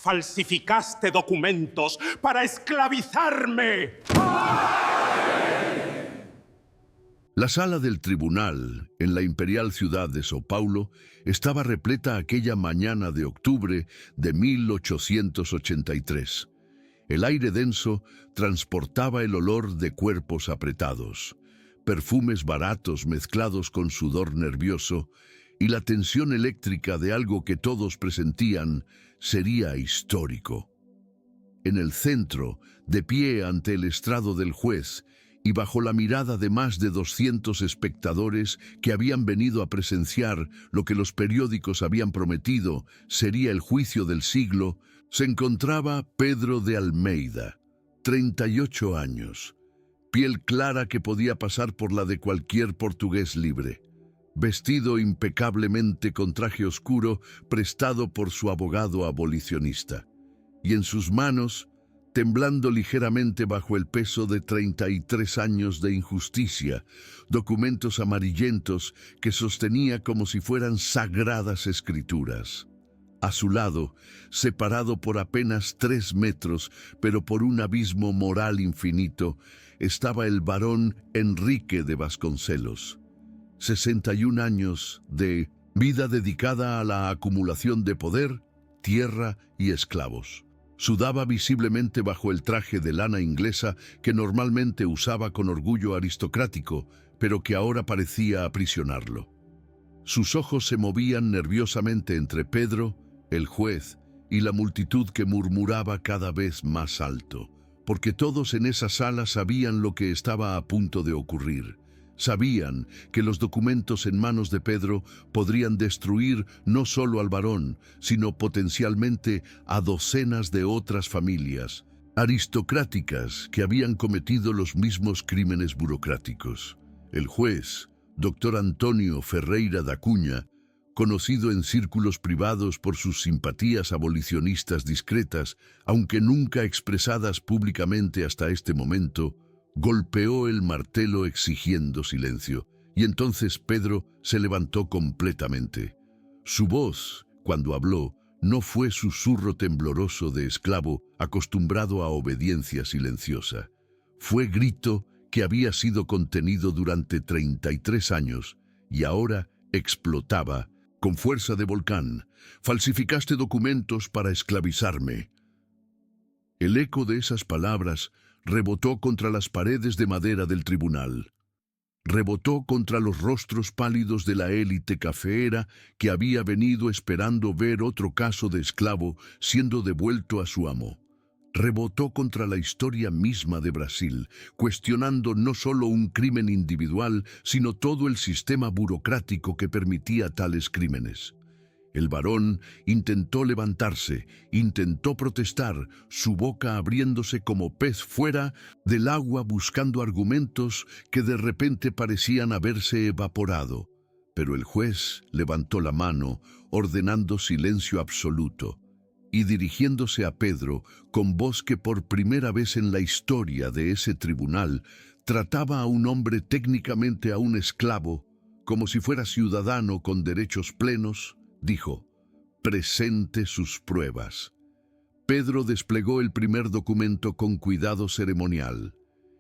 Falsificaste documentos para esclavizarme. La sala del tribunal, en la imperial ciudad de Sao Paulo, estaba repleta aquella mañana de octubre de 1883. El aire denso transportaba el olor de cuerpos apretados, perfumes baratos mezclados con sudor nervioso y la tensión eléctrica de algo que todos presentían sería histórico. En el centro, de pie ante el estrado del juez, y bajo la mirada de más de 200 espectadores que habían venido a presenciar lo que los periódicos habían prometido sería el juicio del siglo, se encontraba Pedro de Almeida, 38 años, piel clara que podía pasar por la de cualquier portugués libre, vestido impecablemente con traje oscuro prestado por su abogado abolicionista, y en sus manos, temblando ligeramente bajo el peso de 33 años de injusticia, documentos amarillentos que sostenía como si fueran sagradas escrituras. A su lado, separado por apenas 3 metros, pero por un abismo moral infinito, estaba el barón Enrique de Vasconcelos. 61 años de vida dedicada a la acumulación de poder, tierra y esclavos. Sudaba visiblemente bajo el traje de lana inglesa que normalmente usaba con orgullo aristocrático, pero que ahora parecía aprisionarlo. Sus ojos se movían nerviosamente entre Pedro, el juez, y la multitud que murmuraba cada vez más alto, porque todos en esa sala sabían lo que estaba a punto de ocurrir. Sabían que los documentos en manos de Pedro podrían destruir no solo al varón, sino potencialmente a docenas de otras familias aristocráticas que habían cometido los mismos crímenes burocráticos. El juez, doctor Antonio Ferreira da Cunha, conocido en círculos privados por sus simpatías abolicionistas discretas, aunque nunca expresadas públicamente hasta este momento, golpeó el martelo exigiendo silencio, y entonces Pedro se levantó completamente. Su voz, cuando habló, no fue susurro tembloroso de esclavo acostumbrado a obediencia silenciosa. Fue grito que había sido contenido durante 33 años y ahora explotaba con fuerza de volcán. «Falsificaste documentos para esclavizarme». El eco de esas palabras rebotó contra las paredes de madera del tribunal. Rebotó contra los rostros pálidos de la élite cafeera que había venido esperando ver otro caso de esclavo siendo devuelto a su amo. Rebotó contra la historia misma de Brasil, cuestionando no solo un crimen individual, sino todo el sistema burocrático que permitía tales crímenes. El varón intentó levantarse, intentó protestar, su boca abriéndose como pez fuera del agua buscando argumentos que de repente parecían haberse evaporado. Pero el juez levantó la mano, ordenando silencio absoluto, y dirigiéndose a Pedro, con voz que por primera vez en la historia de ese tribunal trataba a un hombre técnicamente a un esclavo, como si fuera ciudadano con derechos plenos, dijo: «Presente sus pruebas». Pedro desplegó el primer documento con cuidado ceremonial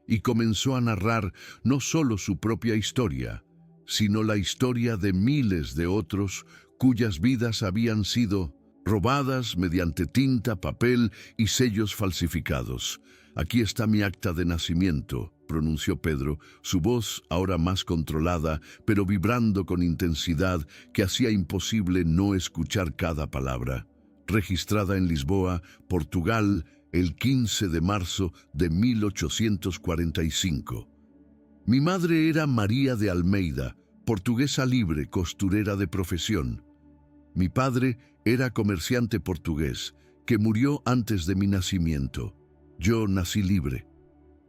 y comenzó a narrar no solo su propia historia, sino la historia de miles de otros cuyas vidas habían sido robadas mediante tinta, papel y sellos falsificados. «Aquí está mi acta de nacimiento», pronunció Pedro, su voz ahora más controlada, pero vibrando con intensidad que hacía imposible no escuchar cada palabra. «Registrada en Lisboa, Portugal, el 15 de marzo de 1845. Mi madre era María de Almeida, portuguesa libre, costurera de profesión. Mi padre era comerciante portugués, que murió antes de mi nacimiento. Yo nací libre.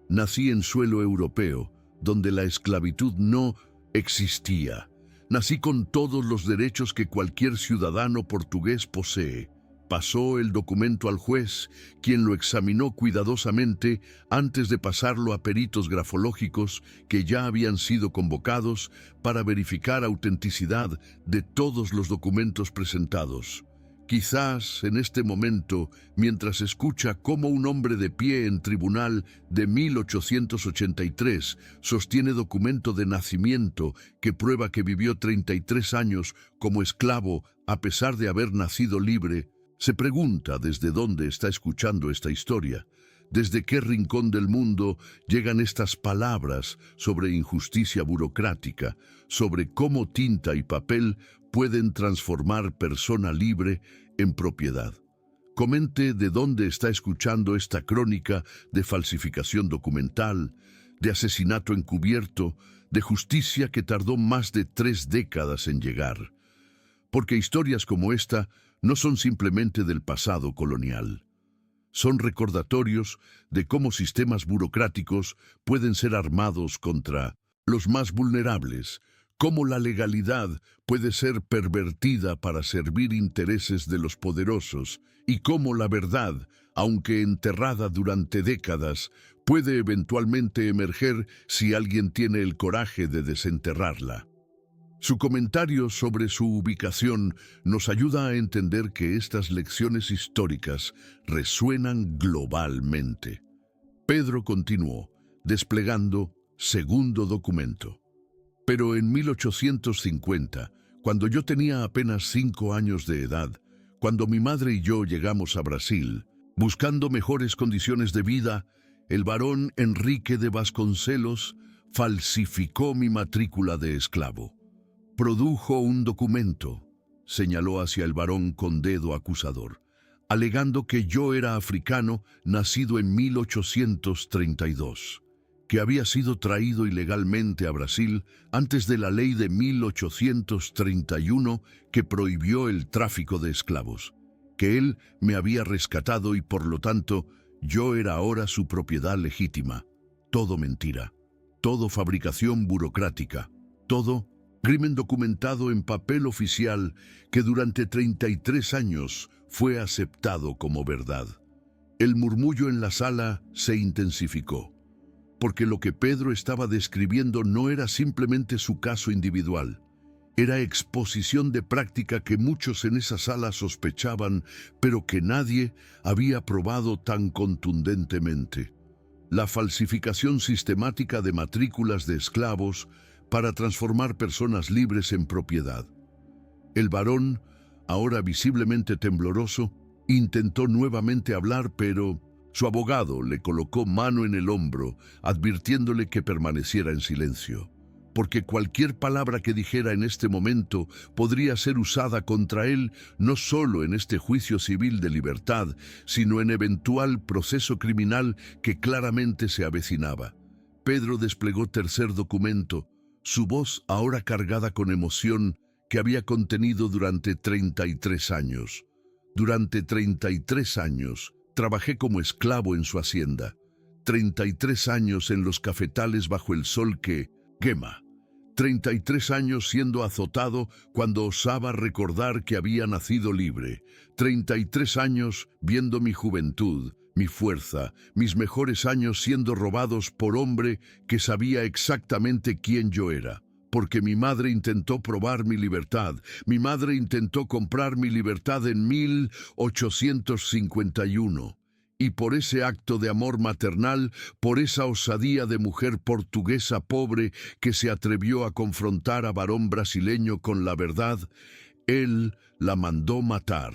Nací en suelo europeo, donde la esclavitud no existía. Nací con todos los derechos que cualquier ciudadano portugués posee. Pasó el documento al juez, quien lo examinó cuidadosamente antes de pasarlo a peritos grafológicos que ya habían sido convocados para verificar autenticidad de todos los documentos presentados. Quizás en este momento, mientras escucha cómo un hombre de pie en tribunal de 1883 sostiene documento de nacimiento que prueba que vivió 33 años como esclavo a pesar de haber nacido libre, se pregunta desde dónde está escuchando esta historia, desde qué rincón del mundo llegan estas palabras sobre injusticia burocrática, sobre cómo tinta y papel pueden transformar persona libre en propiedad. Comente de dónde está escuchando esta crónica de falsificación documental, de asesinato encubierto, de justicia que tardó más de 3 décadas en llegar. Porque historias como esta no son simplemente del pasado colonial. Son recordatorios de cómo sistemas burocráticos pueden ser armados contra los más vulnerables, cómo la legalidad puede ser pervertida para servir intereses de los poderosos y cómo la verdad, aunque enterrada durante décadas, puede eventualmente emerger si alguien tiene el coraje de desenterrarla. Su comentario sobre su ubicación nos ayuda a entender que estas lecciones históricas resuenan globalmente. Pedro continuó, desplegando segundo documento. Pero en 1850, cuando yo tenía apenas 5 años de edad, cuando mi madre y yo llegamos a Brasil, buscando mejores condiciones de vida, el varón Enrique de Vasconcelos falsificó mi matrícula de esclavo. Produjo un documento, señaló hacia el varón con dedo acusador, alegando que yo era africano nacido en 1832. Que había sido traído ilegalmente a Brasil antes de la ley de 1831 que prohibió el tráfico de esclavos, que él me había rescatado y por lo tanto yo era ahora su propiedad legítima. Todo mentira, todo fabricación burocrática, todo crimen documentado en papel oficial que durante 33 años fue aceptado como verdad. El murmullo en la sala se intensificó, porque lo que Pedro estaba describiendo no era simplemente su caso individual. Era exposición de práctica que muchos en esa sala sospechaban, pero que nadie había probado tan contundentemente. La falsificación sistemática de matrículas de esclavos para transformar personas libres en propiedad. El varón, ahora visiblemente tembloroso, intentó nuevamente hablar, pero su abogado le colocó mano en el hombro, advirtiéndole que permaneciera en silencio, porque cualquier palabra que dijera en este momento podría ser usada contra él no solo en este juicio civil de libertad, sino en eventual proceso criminal que claramente se avecinaba. Pedro desplegó tercer documento, su voz ahora cargada con emoción que había contenido durante 33 años. Durante 33 años trabajé como esclavo en su hacienda. 33 años en los cafetales bajo el sol que quema. 33 años siendo azotado cuando osaba recordar que había nacido libre. 33 años viendo mi juventud, mi fuerza, mis mejores años siendo robados por hombre que sabía exactamente quién yo era. Porque mi madre intentó probar mi libertad. Mi madre intentó comprar mi libertad en 1851. Y por ese acto de amor maternal, por esa osadía de mujer portuguesa pobre que se atrevió a confrontar a varón brasileño con la verdad, él la mandó matar.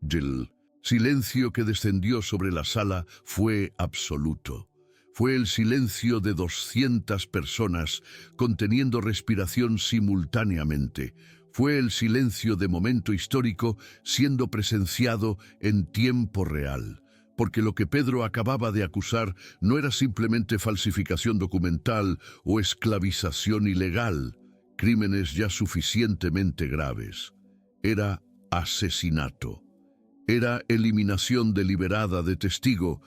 El silencio que descendió sobre la sala fue absoluto. Fue el silencio de 200 personas conteniendo respiración simultáneamente. Fue el silencio de momento histórico siendo presenciado en tiempo real. Porque lo que Pedro acababa de acusar no era simplemente falsificación documental o esclavización ilegal, crímenes ya suficientemente graves. Era asesinato. Era eliminación deliberada de testigo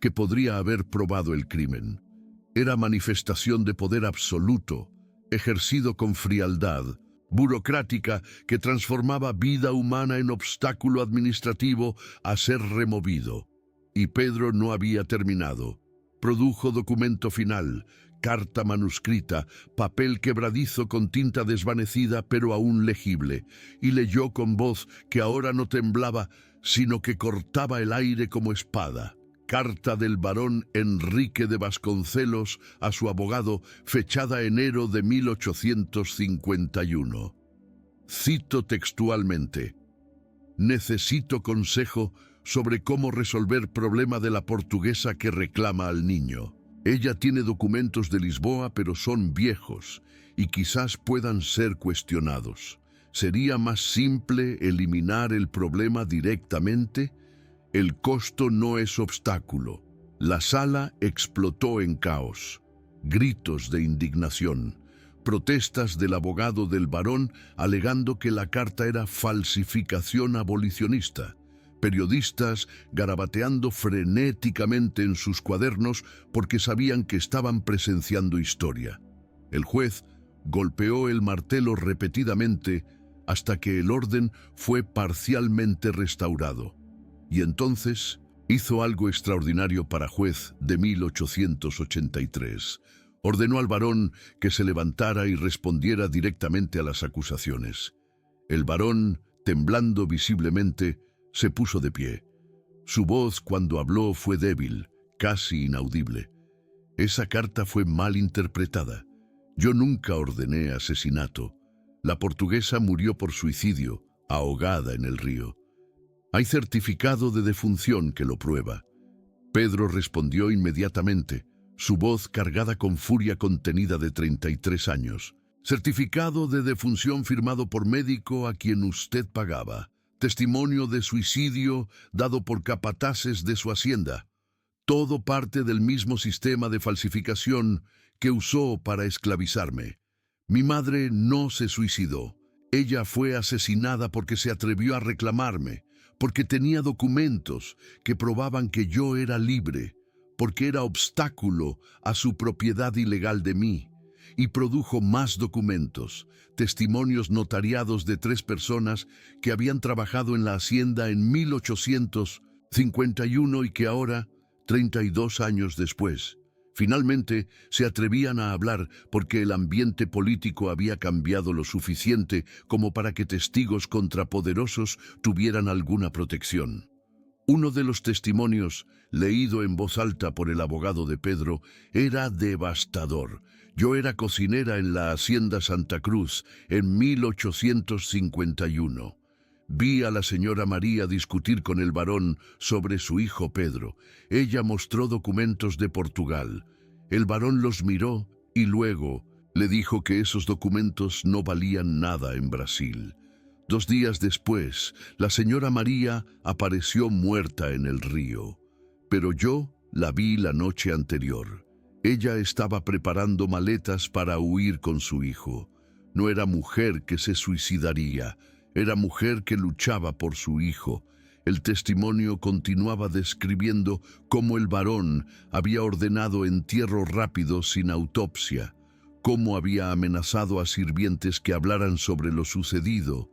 que podría haber probado el crimen. Era manifestación de poder absoluto, ejercido con frialdad, burocrática que transformaba vida humana en obstáculo administrativo a ser removido. Y Pedro no había terminado. Produjo documento final, carta manuscrita, papel quebradizo con tinta desvanecida pero aún legible, y leyó con voz que ahora no temblaba, sino que cortaba el aire como espada. Carta del barón Enrique de Vasconcelos a su abogado, fechada enero de 1851. Cito textualmente: «Necesito consejo sobre cómo resolver problema de la portuguesa que reclama al niño. Ella tiene documentos de Lisboa, pero son viejos y quizás puedan ser cuestionados. ¿Sería más simple eliminar el problema directamente? El costo no es obstáculo». La sala explotó en caos. Gritos de indignación. Protestas del abogado del barón alegando que la carta era falsificación abolicionista. Periodistas garabateando frenéticamente en sus cuadernos porque sabían que estaban presenciando historia. El juez golpeó el martelo repetidamente hasta que el orden fue parcialmente restaurado. Y entonces hizo algo extraordinario para juez de 1883. Ordenó al barón que se levantara y respondiera directamente a las acusaciones. El barón, temblando visiblemente, se puso de pie. Su voz cuando habló fue débil, casi inaudible. Esa carta fue mal interpretada. Yo nunca ordené asesinato. La portuguesa murió por suicidio, ahogada en el río. Hay certificado de defunción que lo prueba. Pedro respondió inmediatamente, su voz cargada con furia contenida de 33 años. Certificado de defunción firmado por médico a quien usted pagaba. Testimonio de suicidio dado por capataces de su hacienda. Todo parte del mismo sistema de falsificación que usó para esclavizarme. Mi madre no se suicidó. Ella fue asesinada porque se atrevió a reclamarme, porque tenía documentos que probaban que yo era libre, porque era obstáculo a su propiedad ilegal de mí, y produjo más documentos, testimonios notariados de 3 personas que habían trabajado en la hacienda en 1851 y que ahora, 32 años después, finalmente se atrevían a hablar porque el ambiente político había cambiado lo suficiente como para que testigos contrapoderosos tuvieran alguna protección. Uno de los testimonios, leído en voz alta por el abogado de Pedro, era devastador. Yo era cocinera en la hacienda Santa Cruz en 1851. Vi a la señora María discutir con el barón sobre su hijo Pedro. Ella mostró documentos de Portugal. El barón los miró y luego le dijo que esos documentos no valían nada en Brasil. 2 días después, la señora María apareció muerta en el río. Pero yo la vi la noche anterior. Ella estaba preparando maletas para huir con su hijo. No era mujer que se suicidaría. Era mujer que luchaba por su hijo. El testimonio continuaba describiendo cómo el varón había ordenado entierro rápido sin autopsia, cómo había amenazado a sirvientes que hablaran sobre lo sucedido,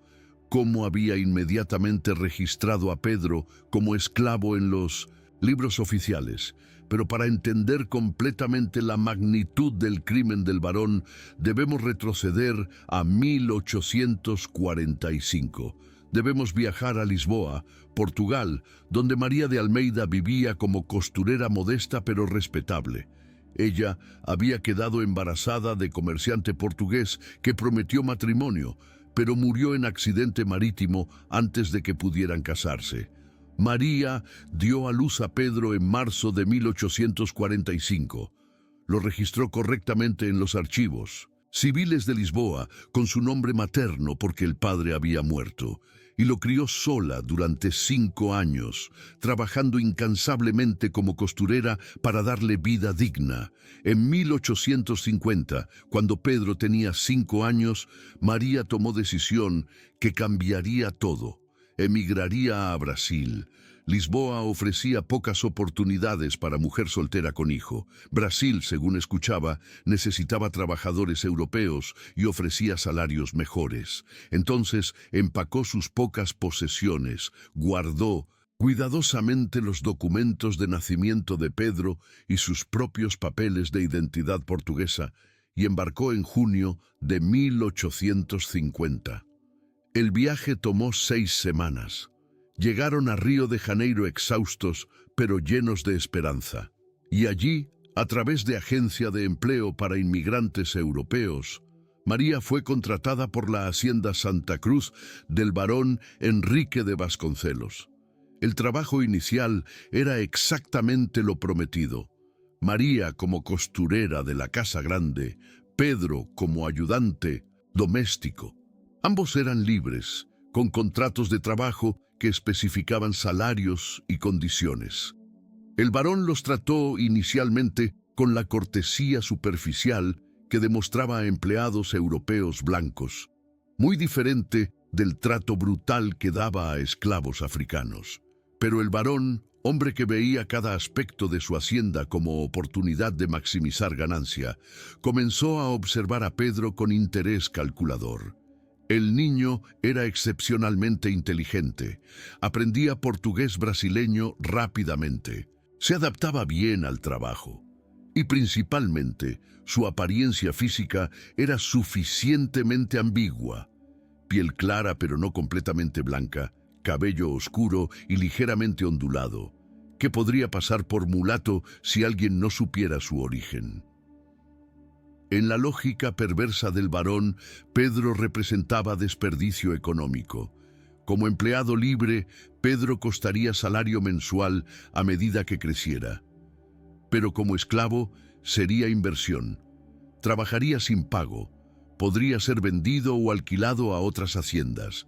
cómo había inmediatamente registrado a Pedro como esclavo en los libros oficiales. Pero para entender completamente la magnitud del crimen del varón, debemos retroceder a 1845. Debemos viajar a Lisboa, Portugal, donde María de Almeida vivía como costurera modesta pero respetable. Ella había quedado embarazada de comerciante portugués que prometió matrimonio, pero murió en accidente marítimo antes de que pudieran casarse. María dio a luz a Pedro en marzo de 1845. Lo registró correctamente en los archivos civiles de Lisboa con su nombre materno porque el padre había muerto, y lo crió sola durante 5 años, trabajando incansablemente como costurera para darle vida digna. En 1850, cuando Pedro tenía 5 años, María tomó decisión que cambiaría todo. Emigraría a Brasil. Lisboa ofrecía pocas oportunidades para mujer soltera con hijo. Brasil, según escuchaba, necesitaba trabajadores europeos y ofrecía salarios mejores. Entonces empacó sus pocas posesiones, guardó cuidadosamente los documentos de nacimiento de Pedro y sus propios papeles de identidad portuguesa y embarcó en junio de 1850. El viaje tomó 6 semanas. Llegaron a Río de Janeiro exhaustos, pero llenos de esperanza. Y allí, a través de Agencia de Empleo para Inmigrantes Europeos, María fue contratada por la Hacienda Santa Cruz del barón Enrique de Vasconcelos. El trabajo inicial era exactamente lo prometido. María como costurera de la Casa Grande, Pedro como ayudante doméstico. Ambos eran libres, con contratos de trabajo que especificaban salarios y condiciones. El varón los trató inicialmente con la cortesía superficial que demostraba a empleados europeos blancos, muy diferente del trato brutal que daba a esclavos africanos. Pero el varón, hombre que veía cada aspecto de su hacienda como oportunidad de maximizar ganancia, comenzó a observar a Pedro con interés calculador. El niño era excepcionalmente inteligente, aprendía portugués brasileño rápidamente, se adaptaba bien al trabajo y principalmente su apariencia física era suficientemente ambigua. Piel clara pero no completamente blanca, cabello oscuro y ligeramente ondulado, que podría pasar por mulato si alguien no supiera su origen. En la lógica perversa del varón, Pedro representaba desperdicio económico. Como empleado libre, Pedro costaría salario mensual a medida que creciera. Pero como esclavo, sería inversión. Trabajaría sin pago, podría ser vendido o alquilado a otras haciendas.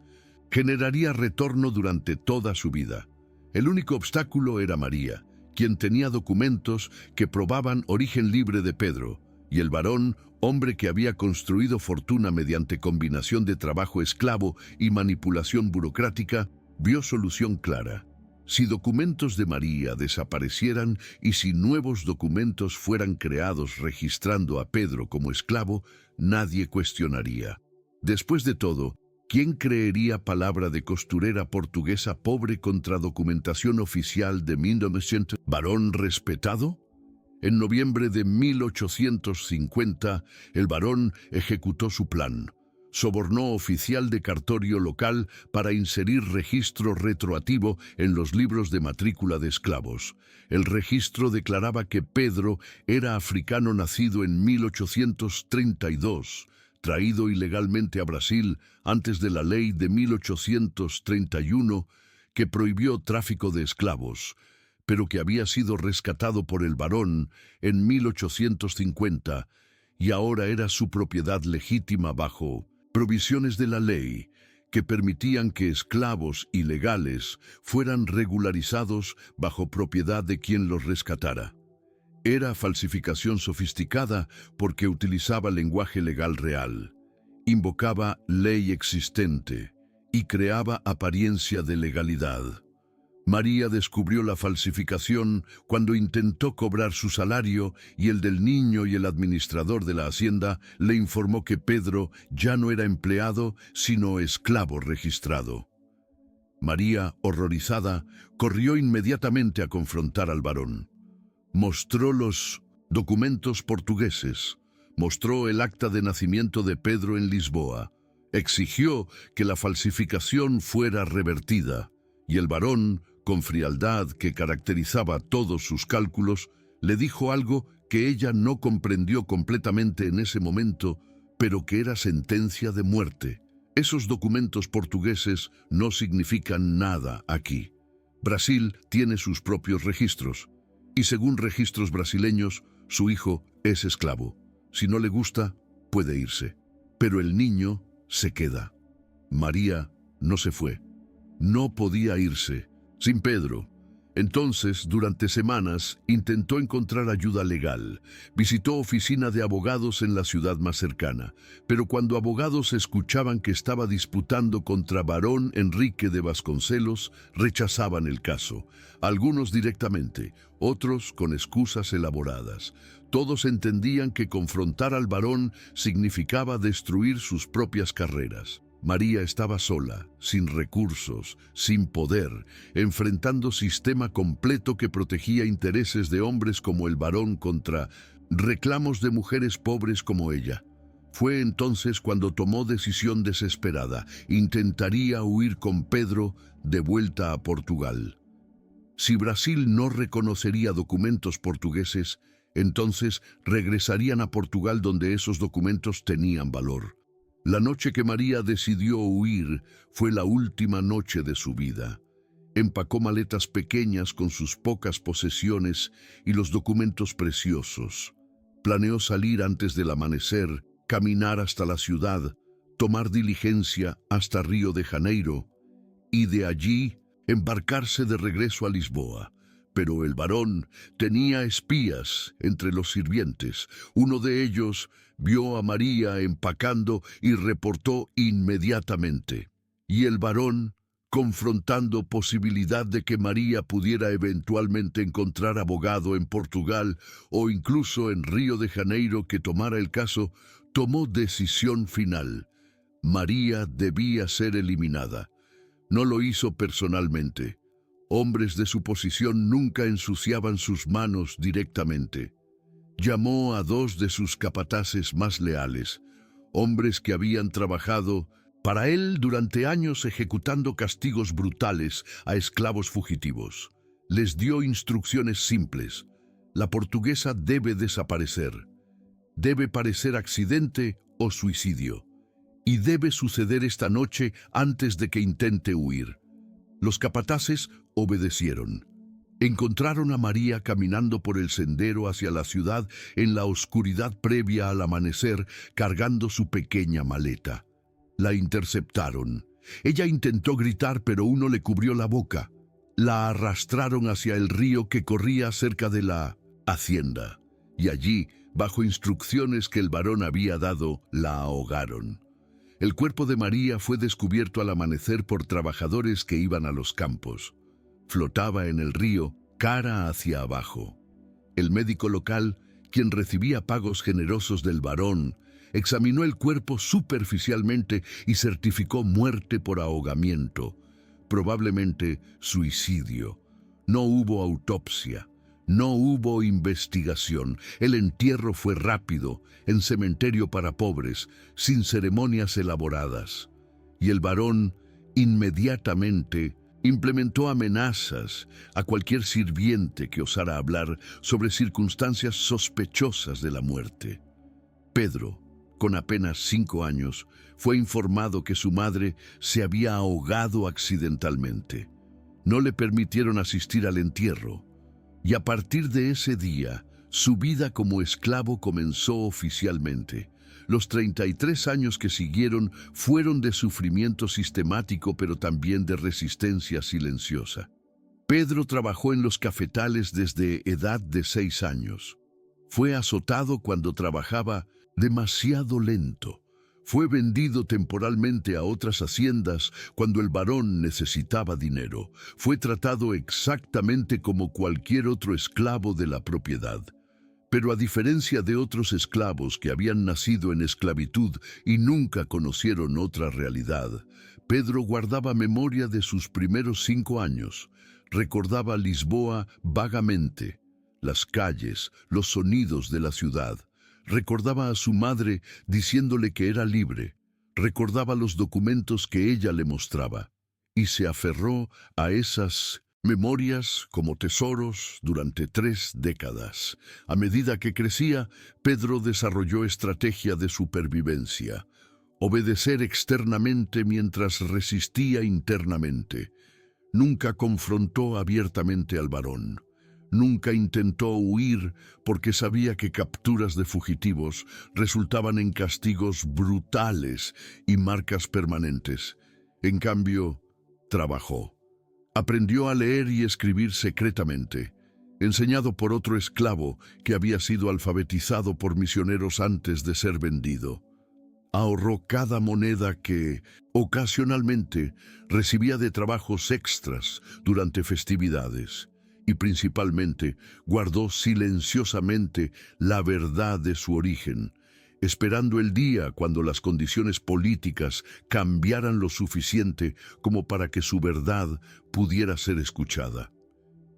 Generaría retorno durante toda su vida. El único obstáculo era María, quien tenía documentos que probaban origen libre de Pedro, y el varón, hombre que había construido fortuna mediante combinación de trabajo esclavo y manipulación burocrática, vio solución clara. Si documentos de María desaparecieran y si nuevos documentos fueran creados registrando a Pedro como esclavo, nadie cuestionaría. Después de todo, ¿quién creería palabra de costurera portuguesa pobre contra documentación oficial de 1900? ¿Varón respetado? En noviembre de 1850, el varón ejecutó su plan. Sobornó oficial de cartorio local para inserir registro retroactivo en los libros de matrícula de esclavos. El registro declaraba que Pedro era africano nacido en 1832, traído ilegalmente a Brasil antes de la ley de 1831 que prohibió tráfico de esclavos, pero que había sido rescatado por el varón en 1850 y ahora era su propiedad legítima bajo provisiones de la ley que permitían que esclavos ilegales fueran regularizados bajo propiedad de quien los rescatara. Era falsificación sofisticada porque utilizaba lenguaje legal real, invocaba ley existente y creaba apariencia de legalidad. María descubrió la falsificación cuando intentó cobrar su salario y el del niño, y el administrador de la hacienda le informó que Pedro ya no era empleado, sino esclavo registrado. María, horrorizada, corrió inmediatamente a confrontar al varón. Mostró los documentos portugueses, mostró el acta de nacimiento de Pedro en Lisboa, exigió que la falsificación fuera revertida, y el varón, con frialdad que caracterizaba todos sus cálculos, le dijo algo que ella no comprendió completamente en ese momento, pero que era sentencia de muerte. Esos documentos portugueses no significan nada aquí. Brasil tiene sus propios registros, y según registros brasileños, su hijo es esclavo. Si no le gusta, puede irse. Pero el niño se queda. María no se fue. No podía irse sin Pedro. Entonces, durante semanas, intentó encontrar ayuda legal. Visitó oficina de abogados en la ciudad más cercana, pero cuando abogados escuchaban que estaba disputando contra varón Enrique de Vasconcelos, rechazaban el caso. Algunos directamente, otros con excusas elaboradas. Todos entendían que confrontar al varón significaba destruir sus propias carreras. María estaba sola, sin recursos, sin poder, enfrentando sistema completo que protegía intereses de hombres como el varón contra reclamos de mujeres pobres como ella. Fue entonces cuando tomó decisión desesperada. Intentaría huir con Pedro de vuelta a Portugal. Si Brasil no reconocería documentos portugueses, entonces regresarían a Portugal donde esos documentos tenían valor. La noche que María decidió huir fue la última noche de su vida. Empacó maletas pequeñas con sus pocas posesiones y los documentos preciosos. Planeó salir antes del amanecer, caminar hasta la ciudad, tomar diligencia hasta Río de Janeiro y de allí embarcarse de regreso a Lisboa. Pero el varón tenía espías entre los sirvientes. Uno de ellos vio a María empacando y reportó inmediatamente. Y el varón, confrontando posibilidad de que María pudiera eventualmente encontrar abogado en Portugal o incluso en Río de Janeiro que tomara el caso, tomó decisión final. María debía ser eliminada. No lo hizo personalmente. Hombres de su posición nunca ensuciaban sus manos directamente. Llamó a dos de sus capataces más leales, hombres que habían trabajado para él durante años ejecutando castigos brutales a esclavos fugitivos. Les dio instrucciones simples. La portuguesa debe desaparecer. Debe parecer accidente o suicidio. Y debe suceder esta noche antes de que intente huir. Los capataces obedecieron. Encontraron a María caminando por el sendero hacia la ciudad en la oscuridad previa al amanecer, cargando su pequeña maleta. La interceptaron. Ella intentó gritar, pero uno le cubrió la boca. La arrastraron hacia el río que corría cerca de la hacienda, y allí, bajo instrucciones que el varón había dado, la ahogaron. El cuerpo de María fue descubierto al amanecer por trabajadores que iban a los campos. Flotaba en el río, cara hacia abajo. El médico local, quien recibía pagos generosos del varón, examinó el cuerpo superficialmente y certificó muerte por ahogamiento, probablemente suicidio. No hubo autopsia, no hubo investigación. El entierro fue rápido, en cementerio para pobres, sin ceremonias elaboradas. Y el varón inmediatamente implementó amenazas a cualquier sirviente que osara hablar sobre circunstancias sospechosas de la muerte. Pedro, con apenas 5 años, fue informado que su madre se había ahogado accidentalmente. No le permitieron asistir al entierro, y a partir de ese día, su vida como esclavo comenzó oficialmente. Los 33 años que siguieron fueron de sufrimiento sistemático, pero también de resistencia silenciosa. Pedro trabajó en los cafetales desde edad de 6 años. Fue azotado cuando trabajaba demasiado lento. Fue vendido temporalmente a otras haciendas cuando el varón necesitaba dinero. Fue tratado exactamente como cualquier otro esclavo de la propiedad. Pero a diferencia de otros esclavos que habían nacido en esclavitud y nunca conocieron otra realidad, Pedro guardaba memoria de sus primeros 5 años. Recordaba Lisboa vagamente, las calles, los sonidos de la ciudad. Recordaba a su madre diciéndole que era libre. Recordaba los documentos que ella le mostraba. Y se aferró a esas memorias como tesoros durante 3 décadas. A medida que crecía, Pedro desarrolló estrategia de supervivencia. Obedecer externamente mientras resistía internamente. Nunca confrontó abiertamente al varón. Nunca intentó huir porque sabía que capturas de fugitivos resultaban en castigos brutales y marcas permanentes. En cambio, trabajó. Aprendió a leer y escribir secretamente, enseñado por otro esclavo que había sido alfabetizado por misioneros antes de ser vendido. Ahorró cada moneda que, ocasionalmente, recibía de trabajos extras durante festividades. Y principalmente guardó silenciosamente la verdad de su origen. esperando el día cuando las condiciones políticas cambiaran lo suficiente como para que su verdad pudiera ser escuchada.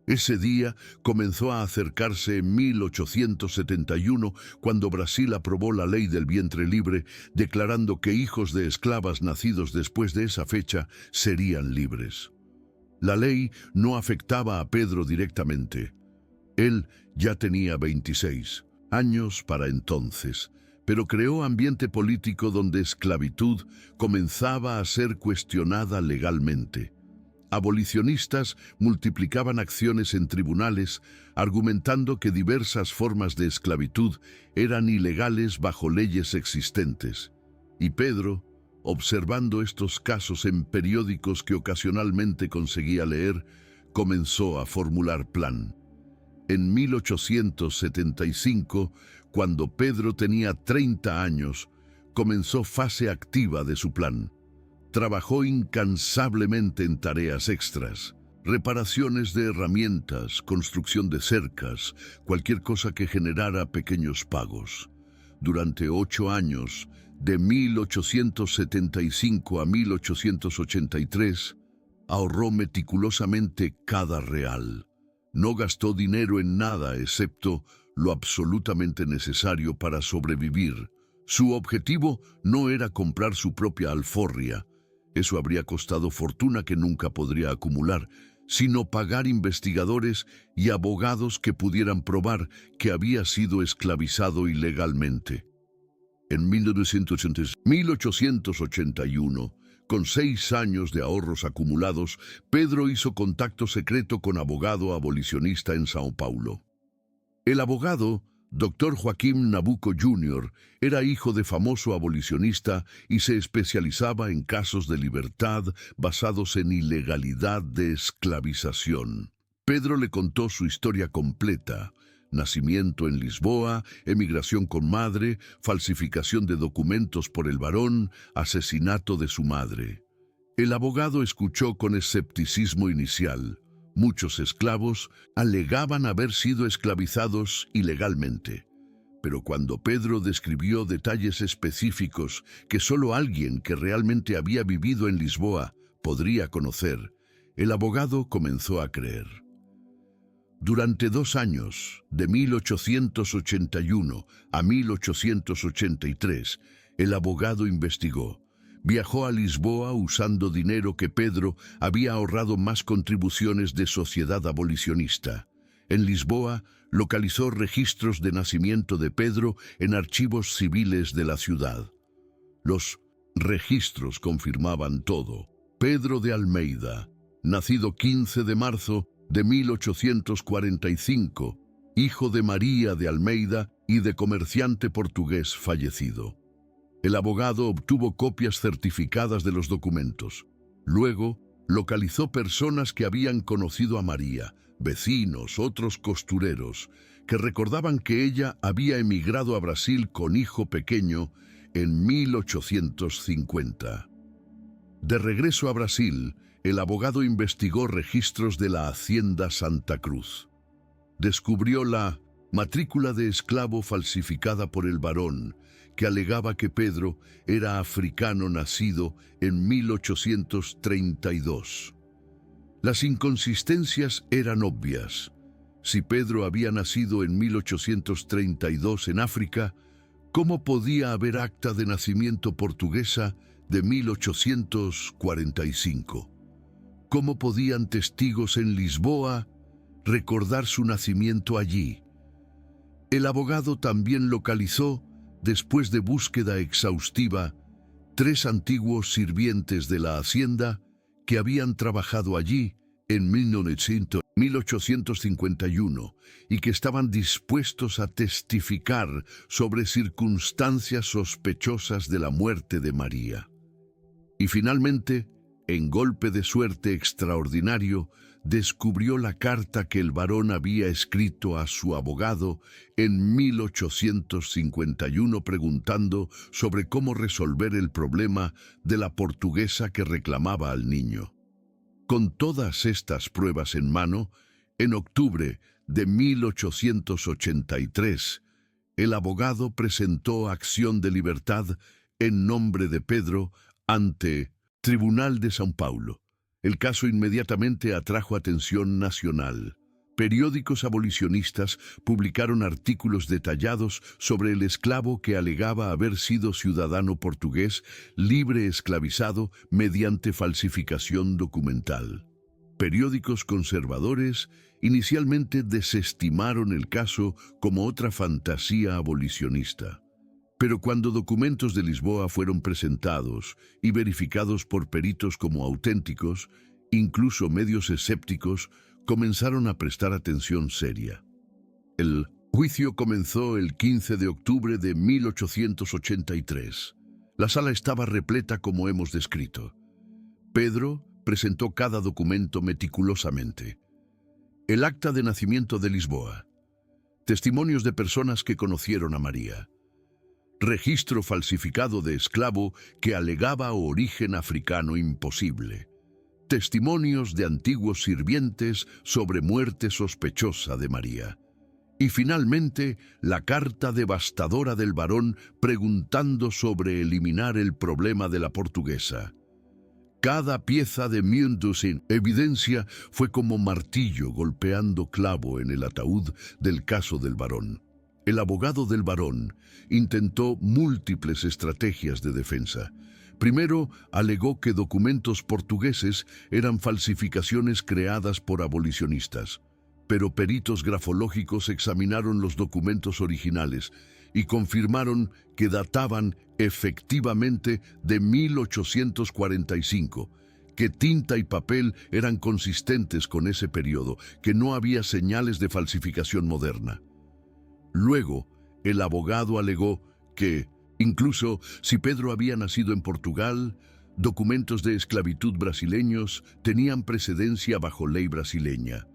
Ese día comenzó a acercarse en 1871, cuando Brasil aprobó la ley del vientre libre, declarando que hijos de esclavas nacidos después de esa fecha serían libres. La ley no afectaba a Pedro directamente. Él ya tenía 26 años para entonces, pero creó ambiente político donde esclavitud comenzaba a ser cuestionada legalmente. Abolicionistas multiplicaban acciones en tribunales, argumentando que diversas formas de esclavitud eran ilegales bajo leyes existentes. Y Pedro, observando estos casos en periódicos que ocasionalmente conseguía leer, comenzó a formular plan. En 1875, cuando Pedro tenía 30 años, comenzó fase activa de su plan. Trabajó incansablemente en tareas extras, reparaciones de herramientas, construcción de cercas, cualquier cosa que generara pequeños pagos. Durante 8 años, de 1875 a 1883, ahorró meticulosamente cada real. No gastó dinero en nada excepto lo absolutamente necesario para sobrevivir. Su objetivo no era comprar su propia alforria. Eso habría costado fortuna que nunca podría acumular, sino pagar investigadores y abogados que pudieran probar que había sido esclavizado ilegalmente. En 1881, con 6 años de ahorros acumulados, Pedro hizo contacto secreto con abogado abolicionista en Sao Paulo. El abogado, Dr. Joaquim Nabuco Jr., era hijo de famoso abolicionista y se especializaba en casos de libertad basados en ilegalidad de esclavización. Pedro le contó su historia completa: nacimiento en Lisboa, emigración con madre, falsificación de documentos por el varón, asesinato de su madre. El abogado escuchó con escepticismo inicial. Muchos esclavos alegaban haber sido esclavizados ilegalmente. Pero cuando Pedro describió detalles específicos que solo alguien que realmente había vivido en Lisboa podría conocer, el abogado comenzó a creer. Durante 2 años, de 1881 a 1883, el abogado investigó. Viajó a Lisboa usando dinero que Pedro había ahorrado más contribuciones de sociedad abolicionista. En Lisboa, localizó registros de nacimiento de Pedro en archivos civiles de la ciudad. Los registros confirmaban todo. Pedro de Almeida, nacido 15 de marzo de 1845, hijo de María de Almeida y de comerciante portugués fallecido. El abogado obtuvo copias certificadas de los documentos. Luego, localizó personas que habían conocido a María, vecinos, otros costureros, que recordaban que ella había emigrado a Brasil con hijo pequeño en 1850. De regreso a Brasil, el abogado investigó registros de la Hacienda Santa Cruz. Descubrió la matrícula de esclavo falsificada por el varón, que alegaba que Pedro era africano nacido en 1832. Las inconsistencias eran obvias. Si Pedro había nacido en 1832 en África, ¿cómo podía haber acta de nacimiento portuguesa de 1845? ¿Cómo podían testigos en Lisboa recordar su nacimiento allí? El abogado también localizó, después de búsqueda exhaustiva, 3 antiguos sirvientes de la hacienda que habían trabajado allí en 1851 y que estaban dispuestos a testificar sobre circunstancias sospechosas de la muerte de María. Y finalmente, en golpe de suerte extraordinario, descubrió la carta que el varón había escrito a su abogado en 1851 preguntando sobre cómo resolver el problema de la portuguesa que reclamaba al niño. Con todas estas pruebas en mano, en octubre de 1883, El abogado presentó acción de libertad en nombre de Pedro ante Tribunal de São Paulo. El caso inmediatamente atrajo atención nacional. Periódicos abolicionistas publicaron artículos detallados sobre el esclavo que alegaba haber sido ciudadano portugués libre esclavizado mediante falsificación documental. Periódicos conservadores inicialmente desestimaron el caso como otra fantasía abolicionista. Pero cuando documentos de Lisboa fueron presentados y verificados por peritos como auténticos, incluso medios escépticos comenzaron a prestar atención seria. El juicio comenzó el 15 de octubre de 1883. La sala estaba repleta como hemos descrito. Pedro presentó cada documento meticulosamente. El acta de nacimiento de Lisboa, testimonios de personas que conocieron a María, registro falsificado de esclavo que alegaba origen africano imposible, testimonios de antiguos sirvientes sobre muerte sospechosa de María, y finalmente la carta devastadora del varón preguntando sobre eliminar el problema de la portuguesa. Cada pieza de Mundus en evidencia fue como martillo golpeando clavo en el ataúd del caso del varón. El abogado del varón intentó múltiples estrategias de defensa. Primero, alegó que documentos portugueses eran falsificaciones creadas por abolicionistas, pero peritos grafológicos examinaron los documentos originales y confirmaron que databan efectivamente de 1845, que tinta y papel eran consistentes con ese periodo, que no había señales de falsificación moderna. Luego, el abogado alegó que, incluso si Pedro había nacido en Portugal, documentos de esclavitud brasileños tenían precedencia bajo ley brasileña.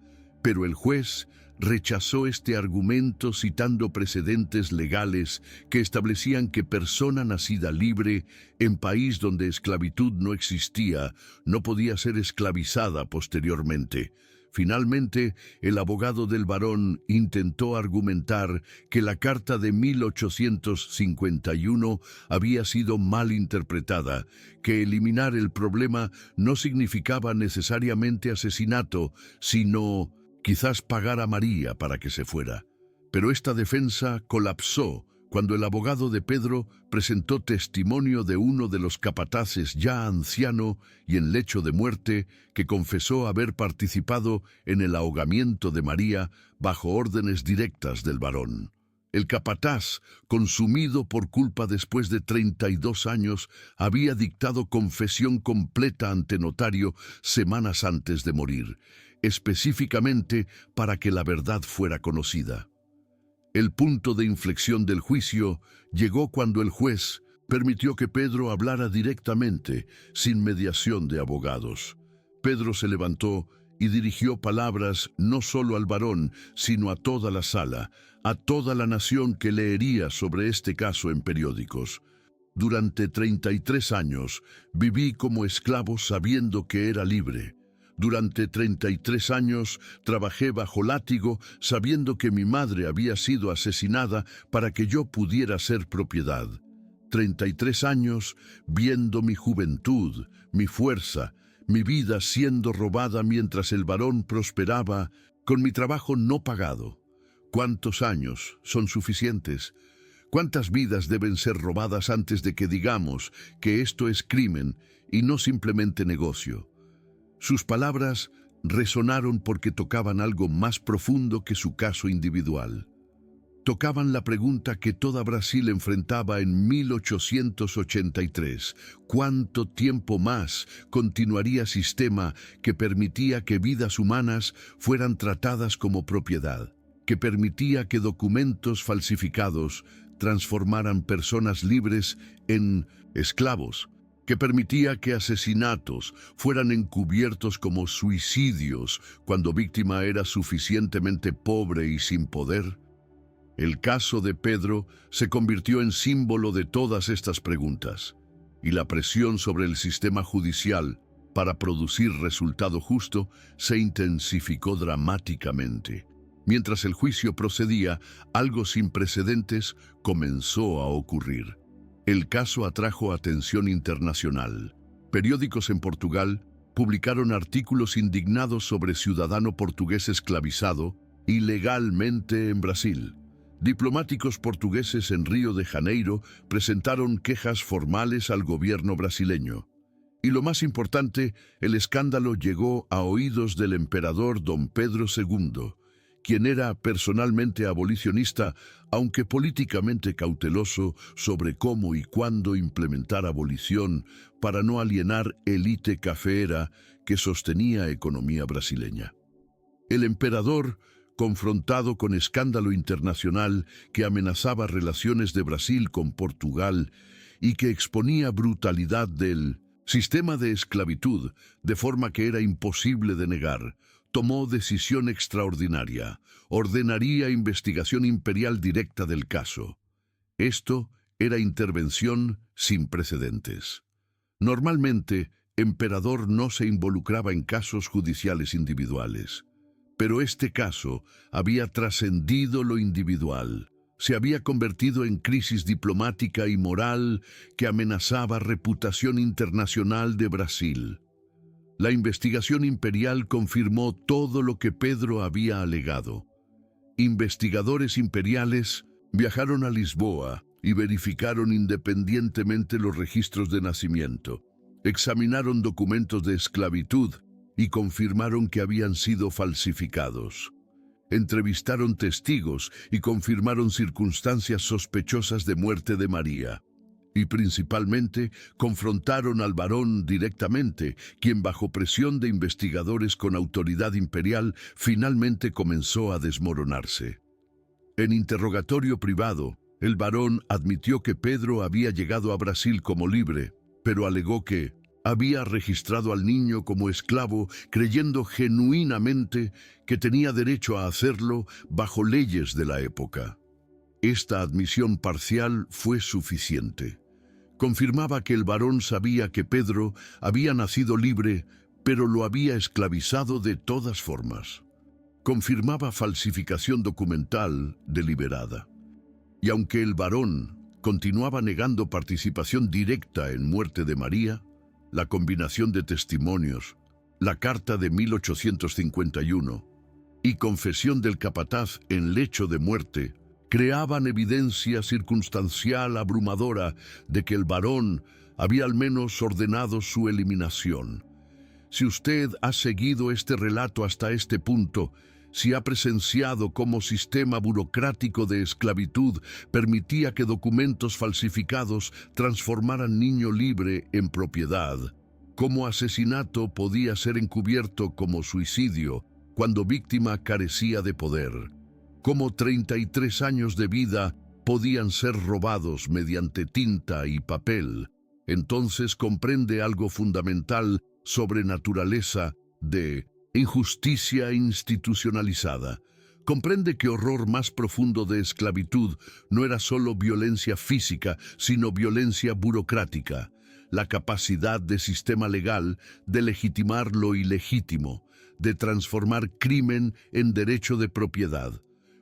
Pero el juez rechazó este argumento citando precedentes legales que establecían que persona nacida libre en país donde esclavitud no existía no podía ser esclavizada posteriormente. Finalmente, el abogado del varón intentó argumentar que la carta de 1851 había sido mal interpretada, que eliminar el problema no significaba necesariamente asesinato, sino quizás pagar a María para que se fuera. Pero esta defensa colapsó cuando el abogado de Pedro presentó testimonio de uno de los capataces ya anciano y en lecho de muerte que confesó haber participado en el ahogamiento de María bajo órdenes directas del varón. El capataz, consumido por culpa después de 32 años, había dictado confesión completa ante notario semanas antes de morir, específicamente para que la verdad fuera conocida. El punto de inflexión del juicio llegó cuando el juez permitió que Pedro hablara directamente, sin mediación de abogados. Pedro se levantó y dirigió palabras no solo al varón, sino a toda la sala, a toda la nación que leería sobre este caso en periódicos. Durante 33 años viví como esclavo sabiendo que era libre. Durante 33 años trabajé bajo látigo sabiendo que mi madre había sido asesinada para que yo pudiera ser propiedad. 33 años viendo mi juventud, mi fuerza, mi vida siendo robada mientras el varón prosperaba con mi trabajo no pagado. ¿Cuántos años son suficientes? ¿Cuántas vidas deben ser robadas antes de que digamos que esto es crimen y no simplemente negocio? Sus palabras resonaron porque tocaban algo más profundo que su caso individual. Tocaban la pregunta que toda Brasil enfrentaba en 1883. ¿Cuánto tiempo más continuaría sistema que permitía que vidas humanas fueran tratadas como propiedad? Que permitía que documentos falsificados transformaran personas libres en esclavos? Que permitía que asesinatos fueran encubiertos como suicidios cuando víctima era suficientemente pobre y sin poder? El caso de Pedro se convirtió en símbolo de todas estas preguntas, y la presión sobre el sistema judicial para producir resultado justo se intensificó dramáticamente. Mientras el juicio procedía, algo sin precedentes comenzó a ocurrir. El caso atrajo atención internacional. Periódicos en Portugal publicaron artículos indignados sobre ciudadano portugués esclavizado ilegalmente en Brasil. Diplomáticos portugueses en Río de Janeiro presentaron quejas formales al gobierno brasileño. Y lo más importante, el escándalo llegó a oídos del emperador Don Pedro II, quien era personalmente abolicionista, aunque políticamente cauteloso sobre cómo y cuándo implementar abolición para no alienar élite cafeera que sostenía economía brasileña. El emperador, confrontado con escándalo internacional que amenazaba relaciones de Brasil con Portugal y que exponía brutalidad del sistema de esclavitud de forma que era imposible de negar, tomó decisión extraordinaria. Ordenaría investigación imperial directa del caso. Esto era intervención sin precedentes. Normalmente, emperador no se involucraba en casos judiciales individuales. Pero este caso había trascendido lo individual. Se había convertido en crisis diplomática y moral que amenazaba reputación internacional de Brasil. La investigación imperial confirmó todo lo que Pedro había alegado. Investigadores imperiales viajaron a Lisboa y verificaron independientemente los registros de nacimiento. Examinaron documentos de esclavitud y confirmaron que habían sido falsificados. Entrevistaron testigos y confirmaron circunstancias sospechosas de muerte de María. Y principalmente confrontaron al varón directamente, quien bajo presión de investigadores con autoridad imperial finalmente comenzó a desmoronarse. En interrogatorio privado, el varón admitió que Pedro había llegado a Brasil como libre, pero alegó que había registrado al niño como esclavo creyendo genuinamente que tenía derecho a hacerlo bajo leyes de la época. Esta admisión parcial fue suficiente. Confirmaba que el varón sabía que Pedro había nacido libre, pero lo había esclavizado de todas formas. Confirmaba falsificación documental deliberada. Y aunque el varón continuaba negando participación directa en muerte de María, la combinación de testimonios, la carta de 1851 y confesión del capataz en lecho de muerte creaban evidencia circunstancial abrumadora de que el varón había al menos ordenado su eliminación. Si usted ha seguido este relato hasta este punto, si ha presenciado cómo sistema burocrático de esclavitud permitía que documentos falsificados transformaran niño libre en propiedad, cómo asesinato podía ser encubierto como suicidio cuando víctima carecía de poder, cómo 33 años de vida podían ser robados mediante tinta y papel, entonces comprende algo fundamental sobre naturaleza de injusticia institucionalizada. Comprende que horror más profundo de esclavitud no era solo violencia física, sino violencia burocrática, la capacidad de sistema legal de legitimar lo ilegítimo, de transformar crimen en derecho de propiedad.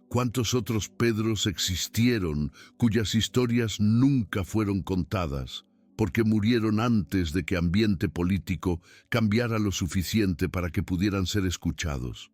¿Cuántos otros Pedros existieron cuyas historias nunca fueron contadas, porque murieron antes de que ambiente político cambiara lo suficiente para que pudieran ser escuchados?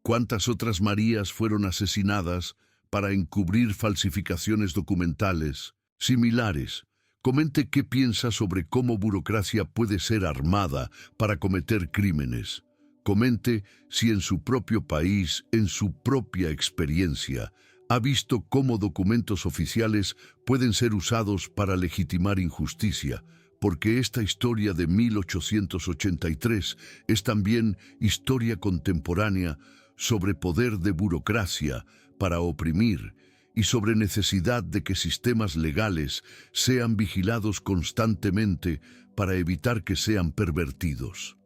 ¿Cuántas otras Marías fueron asesinadas para encubrir falsificaciones documentales similares? Comente qué piensa sobre cómo burocracia puede ser armada para cometer crímenes. Comente si en su propio país, en su propia experiencia, ha visto cómo documentos oficiales pueden ser usados para legitimar injusticia, porque esta historia de 1883 es también historia contemporánea sobre poder de burocracia para oprimir y sobre necesidad de que sistemas legales sean vigilados constantemente para evitar que sean pervertidos.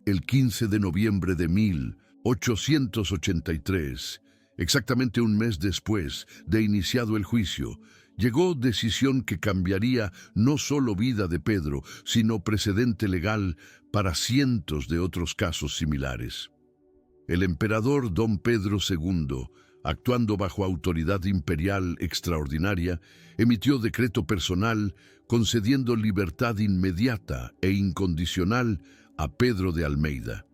El 15 de noviembre de 1883, exactamente un mes después de iniciado el juicio, llegó decisión que cambiaría no solo vida de Pedro, sino precedente legal para cientos de otros casos similares. El emperador Don Pedro II, actuando bajo autoridad imperial extraordinaria, emitió decreto personal concediendo libertad inmediata e incondicional a Pedro de Almeida.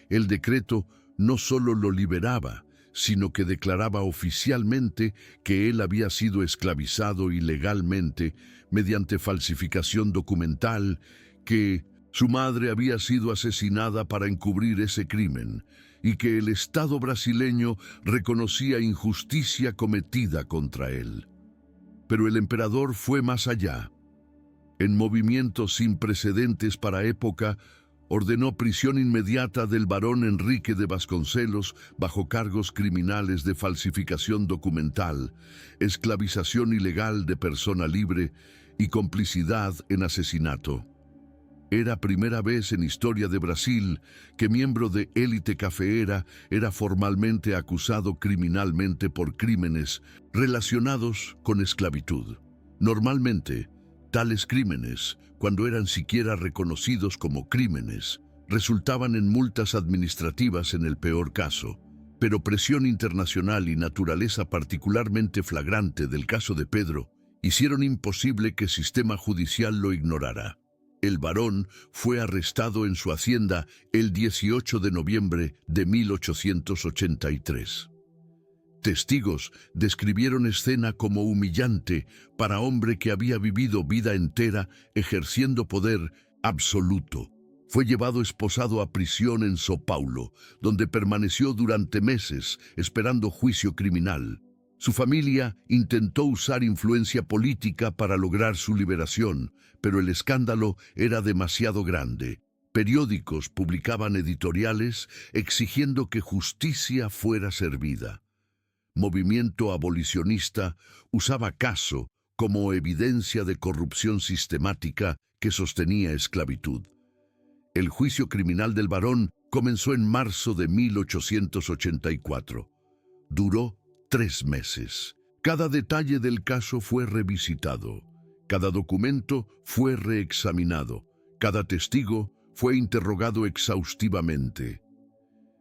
El decreto no solo lo liberaba, sino que declaraba oficialmente que él había sido esclavizado ilegalmente mediante falsificación documental, que su madre había sido asesinada para encubrir ese crimen y que el Estado brasileño reconocía injusticia cometida contra él. Pero el emperador fue más allá. En movimiento sin precedentes para época, ordenó prisión inmediata del barón Enrique de Vasconcelos bajo cargos criminales de falsificación documental, esclavización ilegal de persona libre y complicidad en asesinato. Era primera vez en historia de Brasil que miembro de élite cafeera era formalmente acusado criminalmente por crímenes relacionados con esclavitud. Normalmente, tales crímenes, cuando eran siquiera reconocidos como crímenes, resultaban en multas administrativas en el peor caso, pero presión internacional y naturaleza particularmente flagrante del caso de Pedro hicieron imposible que el sistema judicial lo ignorara. El barón fue arrestado en su hacienda el 18 de noviembre de 1883. Testigos describieron escena como humillante para hombre que había vivido vida entera ejerciendo poder absoluto. Fue llevado esposado a prisión en São Paulo, donde permaneció durante meses esperando juicio criminal. Su familia intentó usar influencia política para lograr su liberación, pero el escándalo era demasiado grande. Periódicos publicaban editoriales exigiendo que justicia fuera servida. Movimiento abolicionista usaba caso como evidencia de corrupción sistemática que sostenía esclavitud. El juicio criminal del barón comenzó en marzo de 1884. Duró 3 meses. Cada detalle del caso fue revisitado. Cada documento fue reexaminado. Cada testigo fue interrogado exhaustivamente.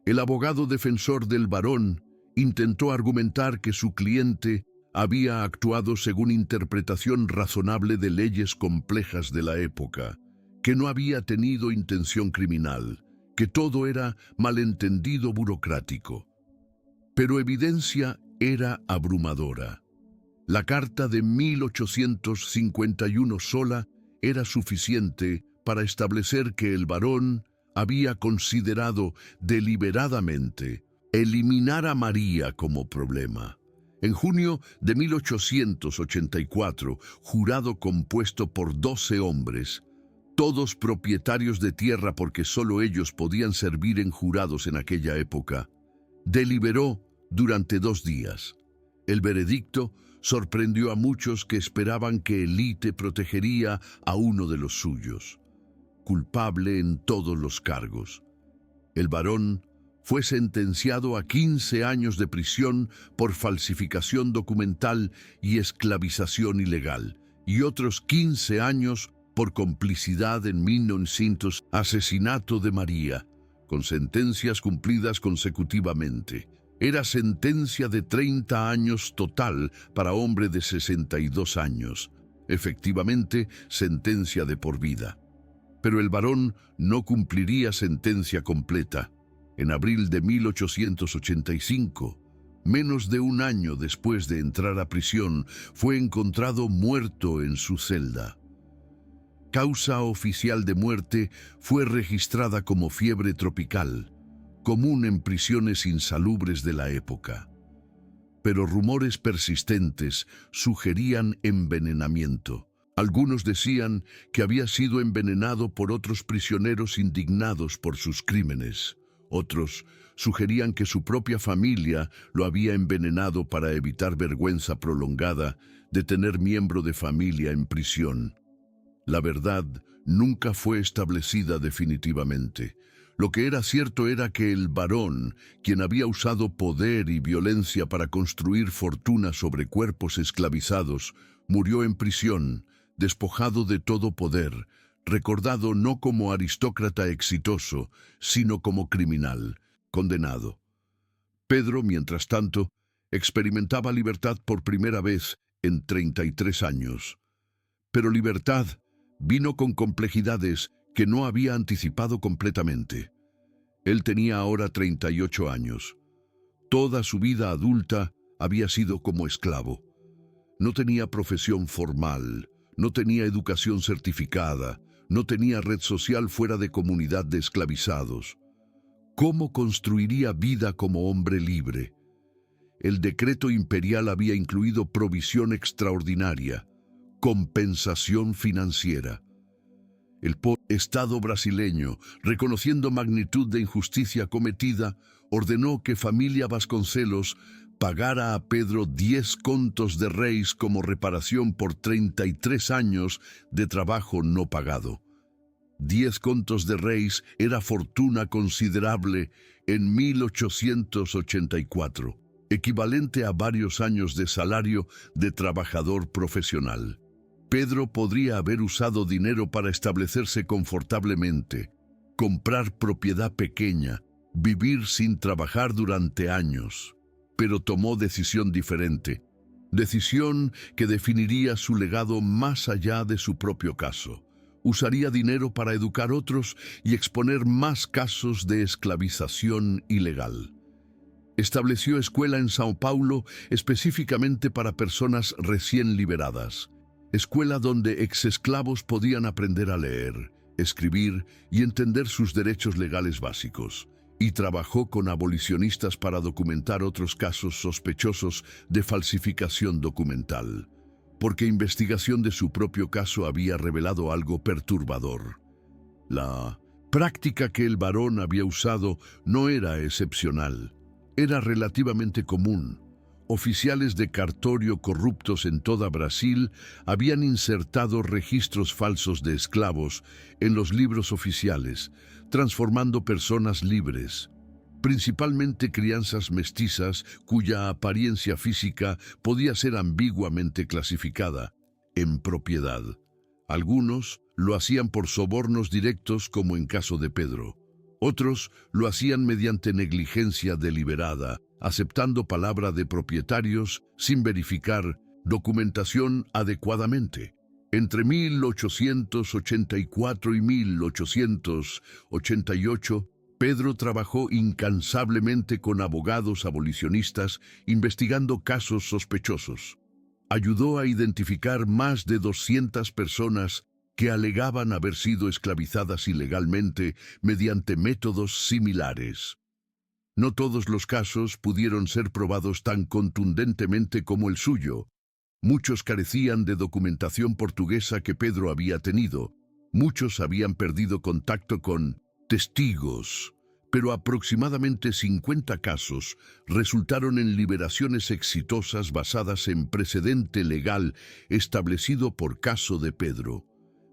El abogado defensor del barón intentó argumentar que su cliente había actuado según interpretación razonable de leyes complejas de la época, que no había tenido intención criminal, que todo era malentendido burocrático. Pero evidencia era abrumadora. La carta de 1851 sola era suficiente para establecer que el barón había considerado deliberadamente eliminar a María como problema. En junio de 1884, jurado compuesto por 12 hombres, todos propietarios de tierra porque solo ellos podían servir en jurados en aquella época, deliberó durante 2 días. El veredicto sorprendió a muchos que esperaban que Elite protegería a uno de los suyos, culpable en todos los cargos. El barón fue sentenciado a 15 años de prisión por falsificación documental y esclavización ilegal, y otros 15 años por complicidad en 1900 asesinato de María, con sentencias cumplidas consecutivamente. Era sentencia de 30 años total para hombre de 62 años, efectivamente sentencia de por vida. Pero el barón no cumpliría sentencia completa. En abril de 1885, menos de un año después de entrar a prisión, fue encontrado muerto en su celda. Causa oficial de muerte fue registrada como fiebre tropical, común en prisiones insalubres de la época. Pero rumores persistentes sugerían envenenamiento. Algunos decían que había sido envenenado por otros prisioneros indignados por sus crímenes. Otros sugerían que su propia familia lo había envenenado para evitar vergüenza prolongada de tener miembro de familia en prisión. La verdad nunca fue establecida definitivamente. Lo que era cierto era que el barón, quien había usado poder y violencia para construir fortuna sobre cuerpos esclavizados, murió en prisión, despojado de todo poder, recordado no como aristócrata exitoso, sino como criminal, condenado. Pedro, mientras tanto, experimentaba libertad por primera vez en 33 años. Pero libertad vino con complejidades que no había anticipado completamente. Él tenía ahora 38 años. Toda su vida adulta había sido como esclavo. No tenía profesión formal, no tenía educación certificada, no tenía red social fuera de comunidad de esclavizados. ¿Cómo construiría vida como hombre libre? El decreto imperial había incluido provisión extraordinaria, compensación financiera. El Estado brasileño, reconociendo magnitud de injusticia cometida, ordenó que familia Vasconcelos pagara a Pedro 10 contos de reis como reparación por 33 años de trabajo no pagado. 10 contos de reis era fortuna considerable en 1884, equivalente a varios años de salario de trabajador profesional. Pedro podría haber usado dinero para establecerse confortablemente, comprar propiedad pequeña, vivir sin trabajar durante años, pero tomó decisión diferente, decisión que definiría su legado más allá de su propio caso. Usaría dinero para educar otros y exponer más casos de esclavización ilegal. Estableció escuela en Sao Paulo específicamente para personas recién liberadas. Escuela donde exesclavos podían aprender a leer, escribir y entender sus derechos legales básicos. Y trabajó con abolicionistas para documentar otros casos sospechosos de falsificación documental, porque investigación de su propio caso había revelado algo perturbador. La práctica que el varón había usado no era excepcional, era relativamente común. Oficiales de cartorio corruptos en toda Brasil habían insertado registros falsos de esclavos en los libros oficiales, transformando personas libres, principalmente crianzas mestizas cuya apariencia física podía ser ambiguamente clasificada en propiedad. Algunos lo hacían por sobornos directos, como en caso de Pedro. Otros lo hacían mediante negligencia deliberada, aceptando palabra de propietarios sin verificar documentación adecuadamente. Entre 1884 y 1888, Pedro trabajó incansablemente con abogados abolicionistas investigando casos sospechosos. Ayudó a identificar más de 200 personas que alegaban haber sido esclavizadas ilegalmente mediante métodos similares. No todos los casos pudieron ser probados tan contundentemente como el suyo. Muchos carecían de documentación portuguesa que Pedro había tenido. Muchos habían perdido contacto con testigos, pero aproximadamente 50 casos resultaron en liberaciones exitosas basadas en precedente legal establecido por caso de Pedro.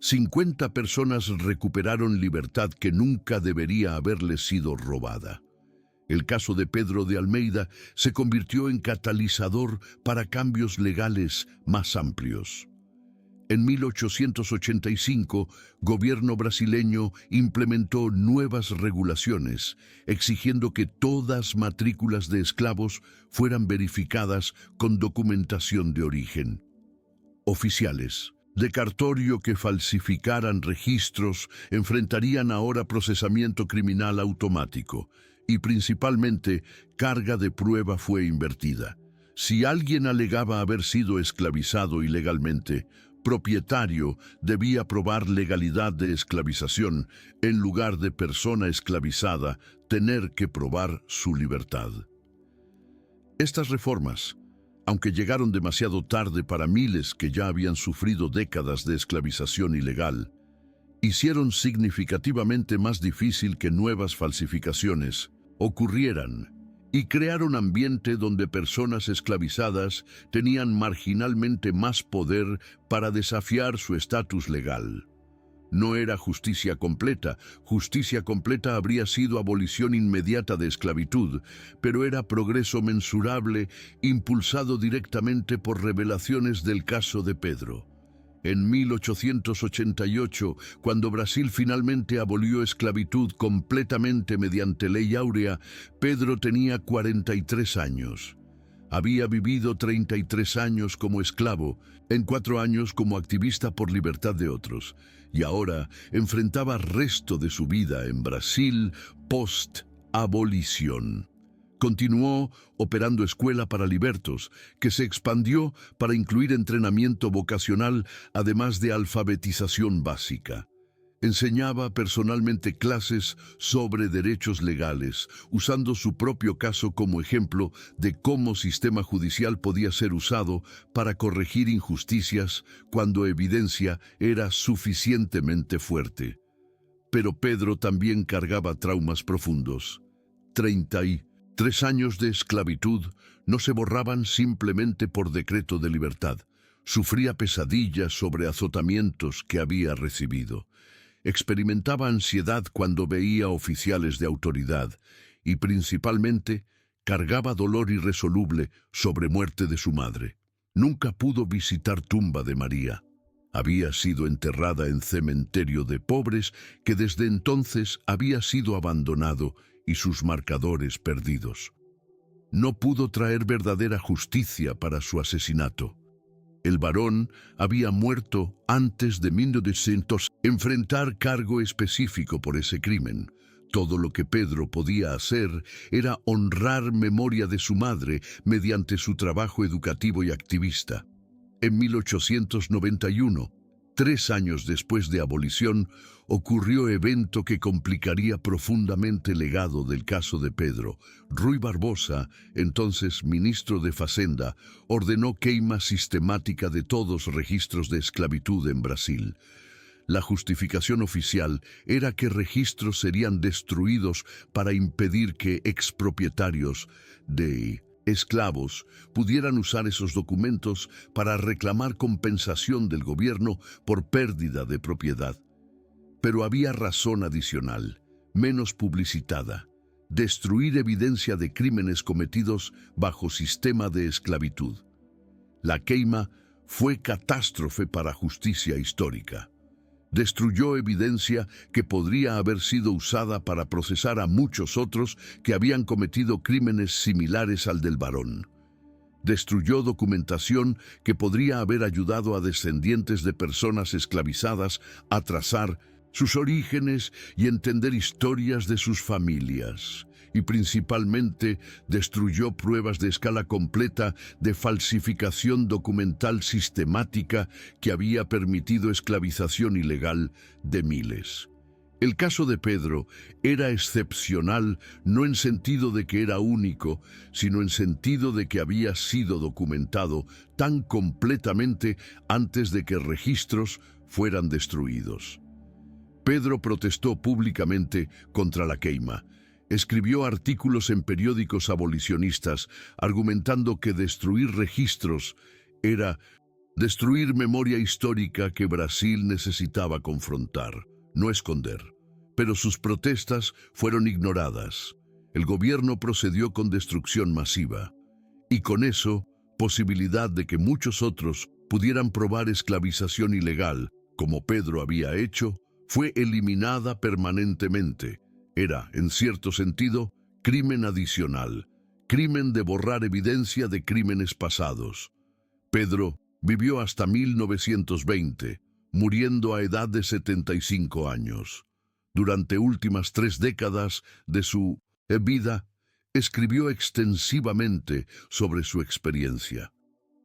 50 personas recuperaron libertad que nunca debería haberles sido robada. El caso de Pedro de Almeida se convirtió en catalizador para cambios legales más amplios. En 1885, gobierno brasileño implementó nuevas regulaciones, exigiendo que todas matrículas de esclavos fueran verificadas con documentación de origen. Oficiales de cartorio que falsificaran registros enfrentarían ahora procesamiento criminal automático, y principalmente carga de prueba fue invertida. Si alguien alegaba haber sido esclavizado ilegalmente, propietario debía probar legalidad de esclavización, en lugar de persona esclavizada tener que probar su libertad. Estas reformas, aunque llegaron demasiado tarde para miles que ya habían sufrido décadas de esclavización ilegal, hicieron significativamente más difícil que nuevas falsificaciones ocurrieran y crearon un ambiente donde personas esclavizadas tenían marginalmente más poder para desafiar su estatus legal. No era justicia completa habría sido abolición inmediata de esclavitud, pero era progreso mensurable impulsado directamente por revelaciones del caso de Pedro. En 1888, cuando Brasil finalmente abolió esclavitud completamente mediante Ley Áurea, Pedro tenía 43 años. Había vivido 33 años como esclavo, en 4 años como activista por libertad de otros, y ahora enfrentaba el resto de su vida en Brasil post-abolición. Continuó operando escuela para libertos, que se expandió para incluir entrenamiento vocacional, además de alfabetización básica. Enseñaba personalmente clases sobre derechos legales, usando su propio caso como ejemplo de cómo sistema judicial podía ser usado para corregir injusticias cuando evidencia era suficientemente fuerte. Pero Pedro también cargaba traumas profundos. 33 años de esclavitud no se borraban simplemente por decreto de libertad. Sufría pesadillas sobre azotamientos que había recibido. Experimentaba ansiedad cuando veía oficiales de autoridad y principalmente cargaba dolor irresoluble sobre muerte de su madre. Nunca pudo visitar tumba de María. Había sido enterrada en cementerio de pobres que desde entonces había sido abandonado y sus marcadores perdidos. No pudo traer verdadera justicia para su asesinato. El varón había muerto antes de 1900 enfrentar cargo específico por ese crimen. Todo lo que Pedro podía hacer era honrar memoria de su madre mediante su trabajo educativo y activista. En 1891, 3 años después de abolición, ocurrió evento que complicaría profundamente el legado del caso de Pedro. Rui Barbosa, entonces ministro de Facenda, ordenó queima sistemática de todos registros de esclavitud en Brasil. La justificación oficial era que registros serían destruidos para impedir que expropietarios de esclavos pudieran usar esos documentos para reclamar compensación del gobierno por pérdida de propiedad. Pero había razón adicional, menos publicitada: destruir evidencia de crímenes cometidos bajo sistema de esclavitud. La queima fue catástrofe para justicia histórica. Destruyó evidencia que podría haber sido usada para procesar a muchos otros que habían cometido crímenes similares al del varón. Destruyó documentación que podría haber ayudado a descendientes de personas esclavizadas a trazar sus orígenes y entender historias de sus familias. Y principalmente destruyó pruebas de escala completa de falsificación documental sistemática que había permitido esclavización ilegal de miles. El caso de Pedro era excepcional, no en sentido de que era único, sino en sentido de que había sido documentado tan completamente antes de que registros fueran destruidos. Pedro protestó públicamente contra la queima. Escribió artículos en periódicos abolicionistas argumentando que destruir registros era destruir memoria histórica que Brasil necesitaba confrontar, no esconder. Pero sus protestas fueron ignoradas. El gobierno procedió con destrucción masiva. Y con eso, posibilidad de que muchos otros pudieran probar esclavización ilegal, como Pedro había hecho, fue eliminada permanentemente. Era, en cierto sentido, crimen adicional, crimen de borrar evidencia de crímenes pasados. Pedro vivió hasta 1920, muriendo a edad de 75 años. Durante últimas 3 décadas de su vida, escribió extensivamente sobre su experiencia.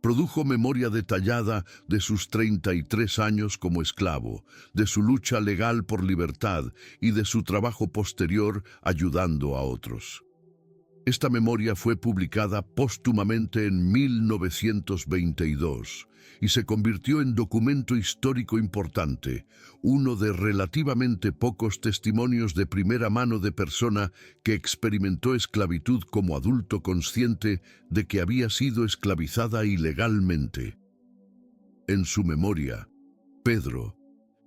Produjo memoria detallada de sus 33 años como esclavo, de su lucha legal por libertad y de su trabajo posterior ayudando a otros. Esta memoria fue publicada póstumamente en 1922 y se convirtió en documento histórico importante, uno de relativamente pocos testimonios de primera mano de persona que experimentó esclavitud como adulto consciente de que había sido esclavizada ilegalmente. En su memoria, Pedro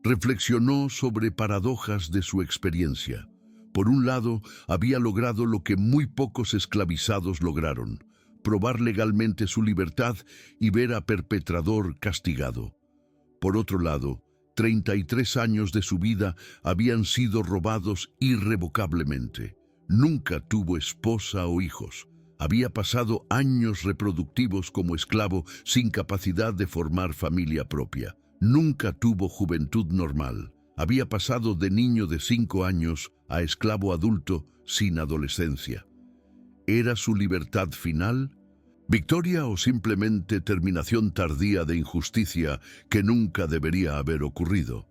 reflexionó sobre paradojas de su experiencia. Por un lado, había logrado lo que muy pocos esclavizados lograron: probar legalmente su libertad y ver a perpetrador castigado. Por otro lado, 33 años de su vida habían sido robados irrevocablemente. Nunca tuvo esposa o hijos. Había pasado años reproductivos como esclavo sin capacidad de formar familia propia. Nunca tuvo juventud normal. Había pasado de niño de 5 años a esclavo adulto sin adolescencia. ¿Era su libertad final? ¿Victoria o simplemente terminación tardía de injusticia que nunca debería haber ocurrido?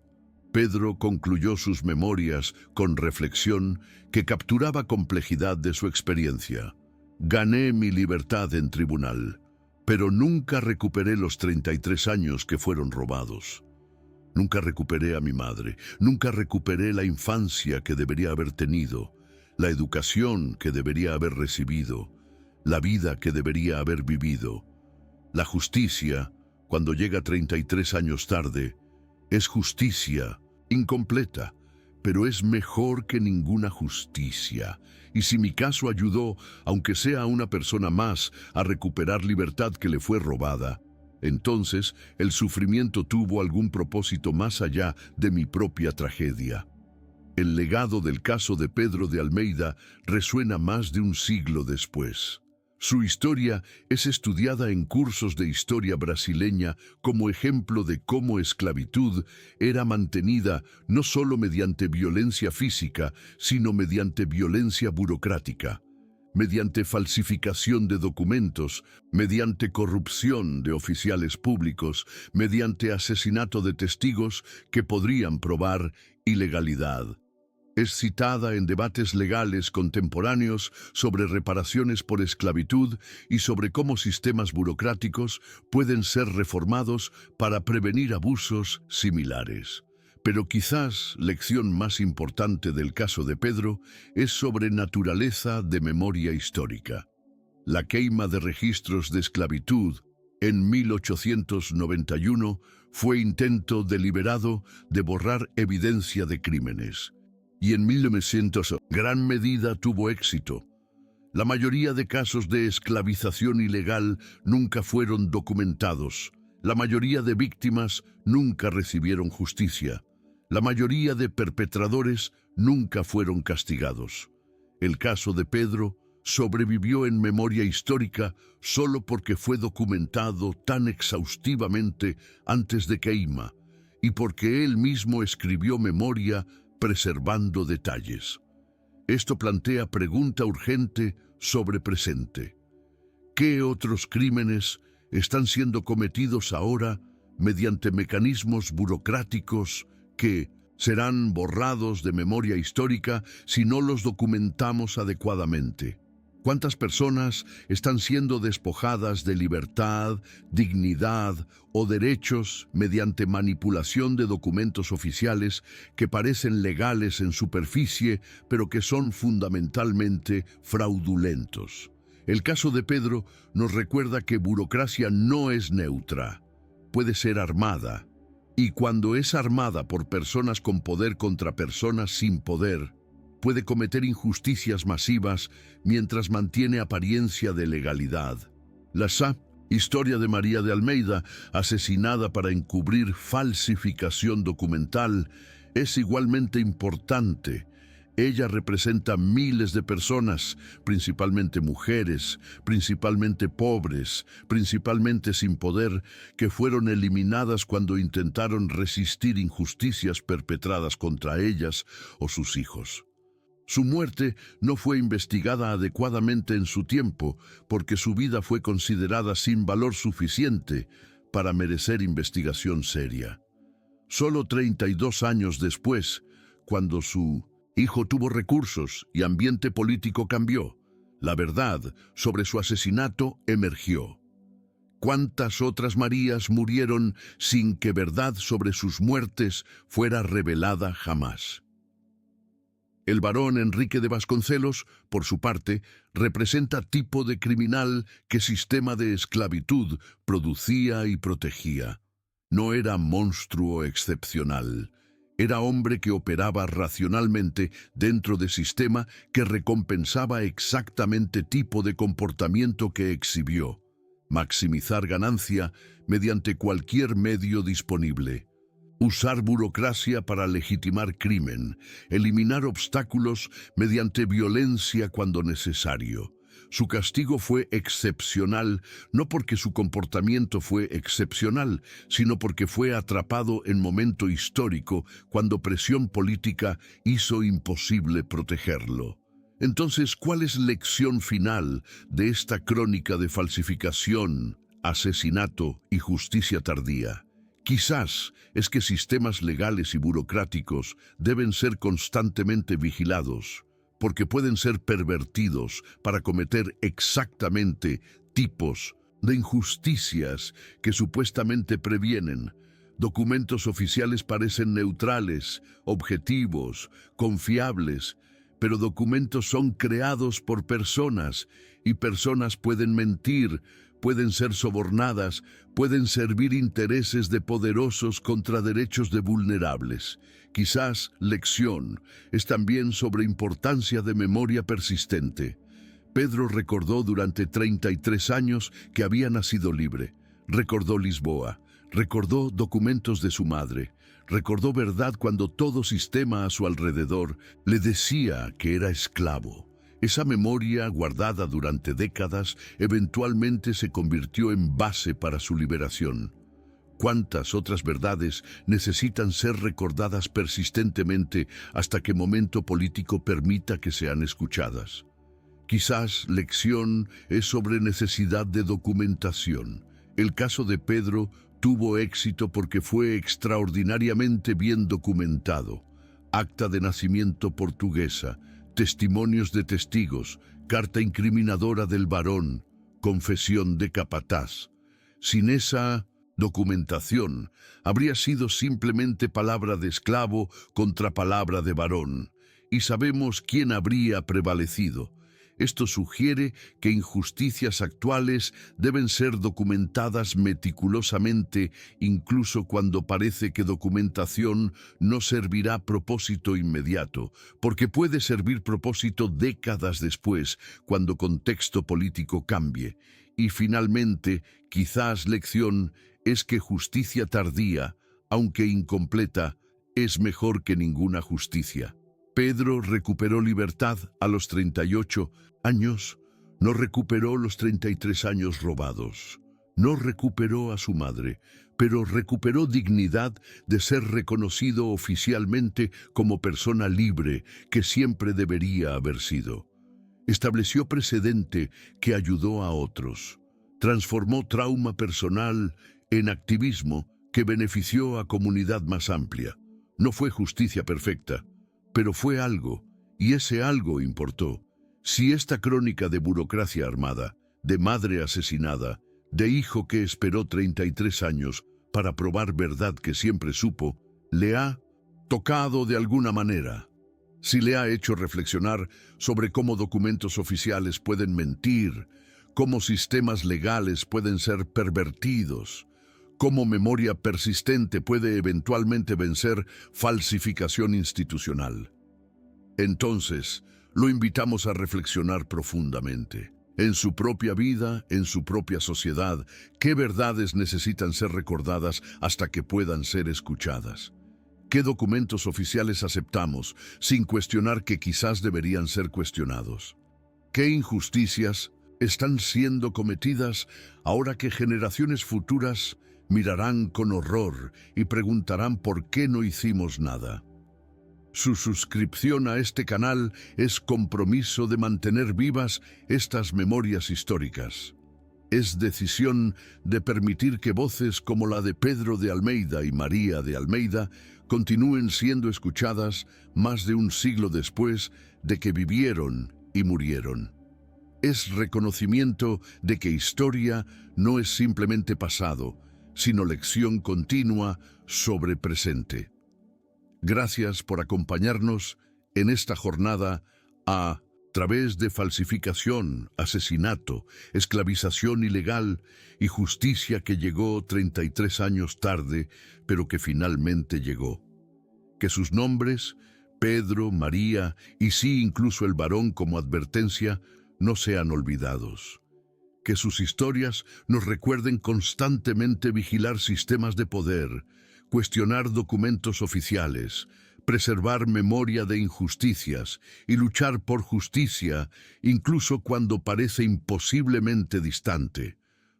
Pedro concluyó sus memorias con reflexión que capturaba complejidad de su experiencia. Gané mi libertad en tribunal, pero nunca recuperé los 33 años que fueron robados. Nunca recuperé a mi madre, nunca recuperé la infancia que debería haber tenido, la educación que debería haber recibido, la vida que debería haber vivido. La justicia, cuando llega 33 años tarde, es justicia incompleta, pero es mejor que ninguna justicia. Y si mi caso ayudó, aunque sea a una persona más, a recuperar libertad que le fue robada, entonces el sufrimiento tuvo algún propósito más allá de mi propia tragedia. El legado del caso de Pedro de Almeida resuena más de un siglo después. Su historia es estudiada en cursos de historia brasileña como ejemplo de cómo esclavitud era mantenida no solo mediante violencia física, sino mediante violencia burocrática, mediante falsificación de documentos, mediante corrupción de oficiales públicos, mediante asesinato de testigos que podrían probar ilegalidad. Es citada en debates legales contemporáneos sobre reparaciones por esclavitud y sobre cómo sistemas burocráticos pueden ser reformados para prevenir abusos similares. Pero quizás lección más importante del caso de Pedro es sobre naturaleza de memoria histórica. La queima de registros de esclavitud en 1891 fue intento deliberado de borrar evidencia de crímenes. Y en 1900, gran medida tuvo éxito. La mayoría de casos de esclavización ilegal nunca fueron documentados. La mayoría de víctimas nunca recibieron justicia. La mayoría de perpetradores nunca fueron castigados. El caso de Pedro sobrevivió en memoria histórica solo porque fue documentado tan exhaustivamente antes de queima y porque él mismo escribió memoria preservando detalles. Esto plantea pregunta urgente sobre presente. ¿Qué otros crímenes están siendo cometidos ahora mediante mecanismos burocráticos que serán borrados de memoria histórica si no los documentamos adecuadamente? ¿Cuántas personas están siendo despojadas de libertad, dignidad o derechos mediante manipulación de documentos oficiales que parecen legales en superficie, pero que son fundamentalmente fraudulentos? El caso de Pedro nos recuerda que burocracia no es neutra, puede ser armada, y cuando es armada por personas con poder contra personas sin poder, puede cometer injusticias masivas mientras mantiene apariencia de legalidad. La historia de María de Almeida, asesinada para encubrir falsificación documental, es igualmente importante. Ella representa miles de personas, principalmente mujeres, principalmente pobres, principalmente sin poder, que fueron eliminadas cuando intentaron resistir injusticias perpetradas contra ellas o sus hijos. Su muerte no fue investigada adecuadamente en su tiempo porque su vida fue considerada sin valor suficiente para merecer investigación seria. Solo 32 años después, cuando su hijo tuvo recursos y ambiente político cambió, la verdad sobre su asesinato emergió. ¿Cuántas otras Marías murieron sin que verdad sobre sus muertes fuera revelada jamás? El barón Enrique de Vasconcelos, por su parte, representa tipo de criminal que sistema de esclavitud producía y protegía. No era monstruo excepcional. Era hombre que operaba racionalmente dentro de sistema que recompensaba exactamente tipo de comportamiento que exhibió. maximizar ganancia mediante cualquier medio disponible, usar burocracia para legitimar crimen, eliminar obstáculos mediante violencia cuando necesario. Su castigo fue excepcional, no porque su comportamiento fue excepcional, sino porque fue atrapado en momento histórico cuando presión política hizo imposible protegerlo. Entonces, ¿cuál es la lección final de esta crónica de falsificación, asesinato y justicia tardía? Quizás es que sistemas legales y burocráticos deben ser constantemente vigilados, porque pueden ser pervertidos para cometer exactamente tipos de injusticias que supuestamente previenen. Documentos oficiales parecen neutrales, objetivos, confiables, pero documentos son creados por personas y personas pueden mentir, pueden ser sobornadas, pueden servir intereses de poderosos contra derechos de vulnerables. Quizás lección es también sobre importancia de memoria persistente. Pedro recordó durante 33 años que había nacido libre. Recordó Lisboa, recordó documentos de su madre, recordó verdad cuando todo sistema a su alrededor le decía que era esclavo. Esa memoria, guardada durante décadas, eventualmente se convirtió en base para su liberación. ¿Cuántas otras verdades necesitan ser recordadas persistentemente hasta que momento político permita que sean escuchadas? Quizás lección es sobre necesidad de documentación. El caso de Pedro tuvo éxito porque fue extraordinariamente bien documentado. Acta de nacimiento portuguesa, testimonios de testigos, carta incriminadora del varón, confesión de capataz. Sin esa documentación, habría sido simplemente palabra de esclavo contra palabra de varón, y sabemos quién habría prevalecido. Esto sugiere que injusticias actuales deben ser documentadas meticulosamente, incluso cuando parece que documentación no servirá propósito inmediato, porque puede servir propósito décadas después, cuando contexto político cambie. Y finalmente, quizás lección es que justicia tardía, aunque incompleta, es mejor que ninguna justicia. Pedro recuperó libertad a los 38 años, no recuperó los 33 años robados, no recuperó a su madre, pero recuperó dignidad de ser reconocido oficialmente como persona libre que siempre debería haber sido. Estableció precedente que ayudó a otros, transformó trauma personal en activismo que benefició a comunidad más amplia. No fue justicia perfecta, pero fue algo, y ese algo importó. Si esta crónica de burocracia armada, de madre asesinada, de hijo que esperó 33 años para probar verdad que siempre supo, le ha tocado de alguna manera, si le ha hecho reflexionar sobre cómo documentos oficiales pueden mentir, cómo sistemas legales pueden ser pervertidos, cómo memoria persistente puede eventualmente vencer falsificación institucional. Entonces, lo invitamos a reflexionar profundamente. En su propia vida, en su propia sociedad, ¿qué verdades necesitan ser recordadas hasta que puedan ser escuchadas? ¿Qué documentos oficiales aceptamos sin cuestionar que quizás deberían ser cuestionados? ¿Qué injusticias están siendo cometidas ahora que generaciones futuras mirarán con horror y preguntarán por qué no hicimos nada? Su suscripción a este canal es compromiso de mantener vivas estas memorias históricas. Es decisión de permitir que voces como la de Pedro de Almeida y María de Almeida continúen siendo escuchadas más de un siglo después de que vivieron y murieron. Es reconocimiento de que historia no es simplemente pasado, sino lección continua sobre presente. Gracias por acompañarnos en esta jornada a través de falsificación, asesinato, esclavización ilegal y justicia que llegó 33 años tarde, pero que finalmente llegó. Que sus nombres, Pedro, María y sí incluso el varón como advertencia, no sean olvidados. Que sus historias nos recuerden constantemente vigilar sistemas de poder, cuestionar documentos oficiales, preservar memoria de injusticias y luchar por justicia incluso cuando parece imposiblemente distante.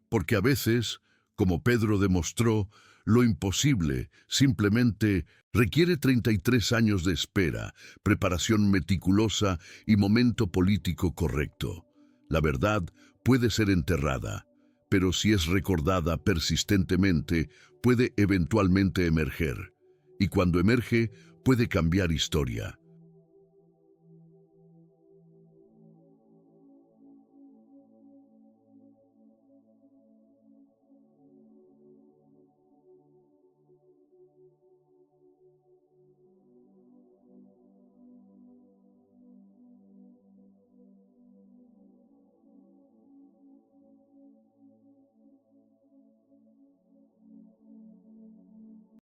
Porque a veces, como Pedro demostró, lo imposible simplemente requiere 33 años de espera, preparación meticulosa y momento político correcto. La verdad puede ser enterrada, pero si es recordada persistentemente, puede eventualmente emerger. Y cuando emerge, puede cambiar historia.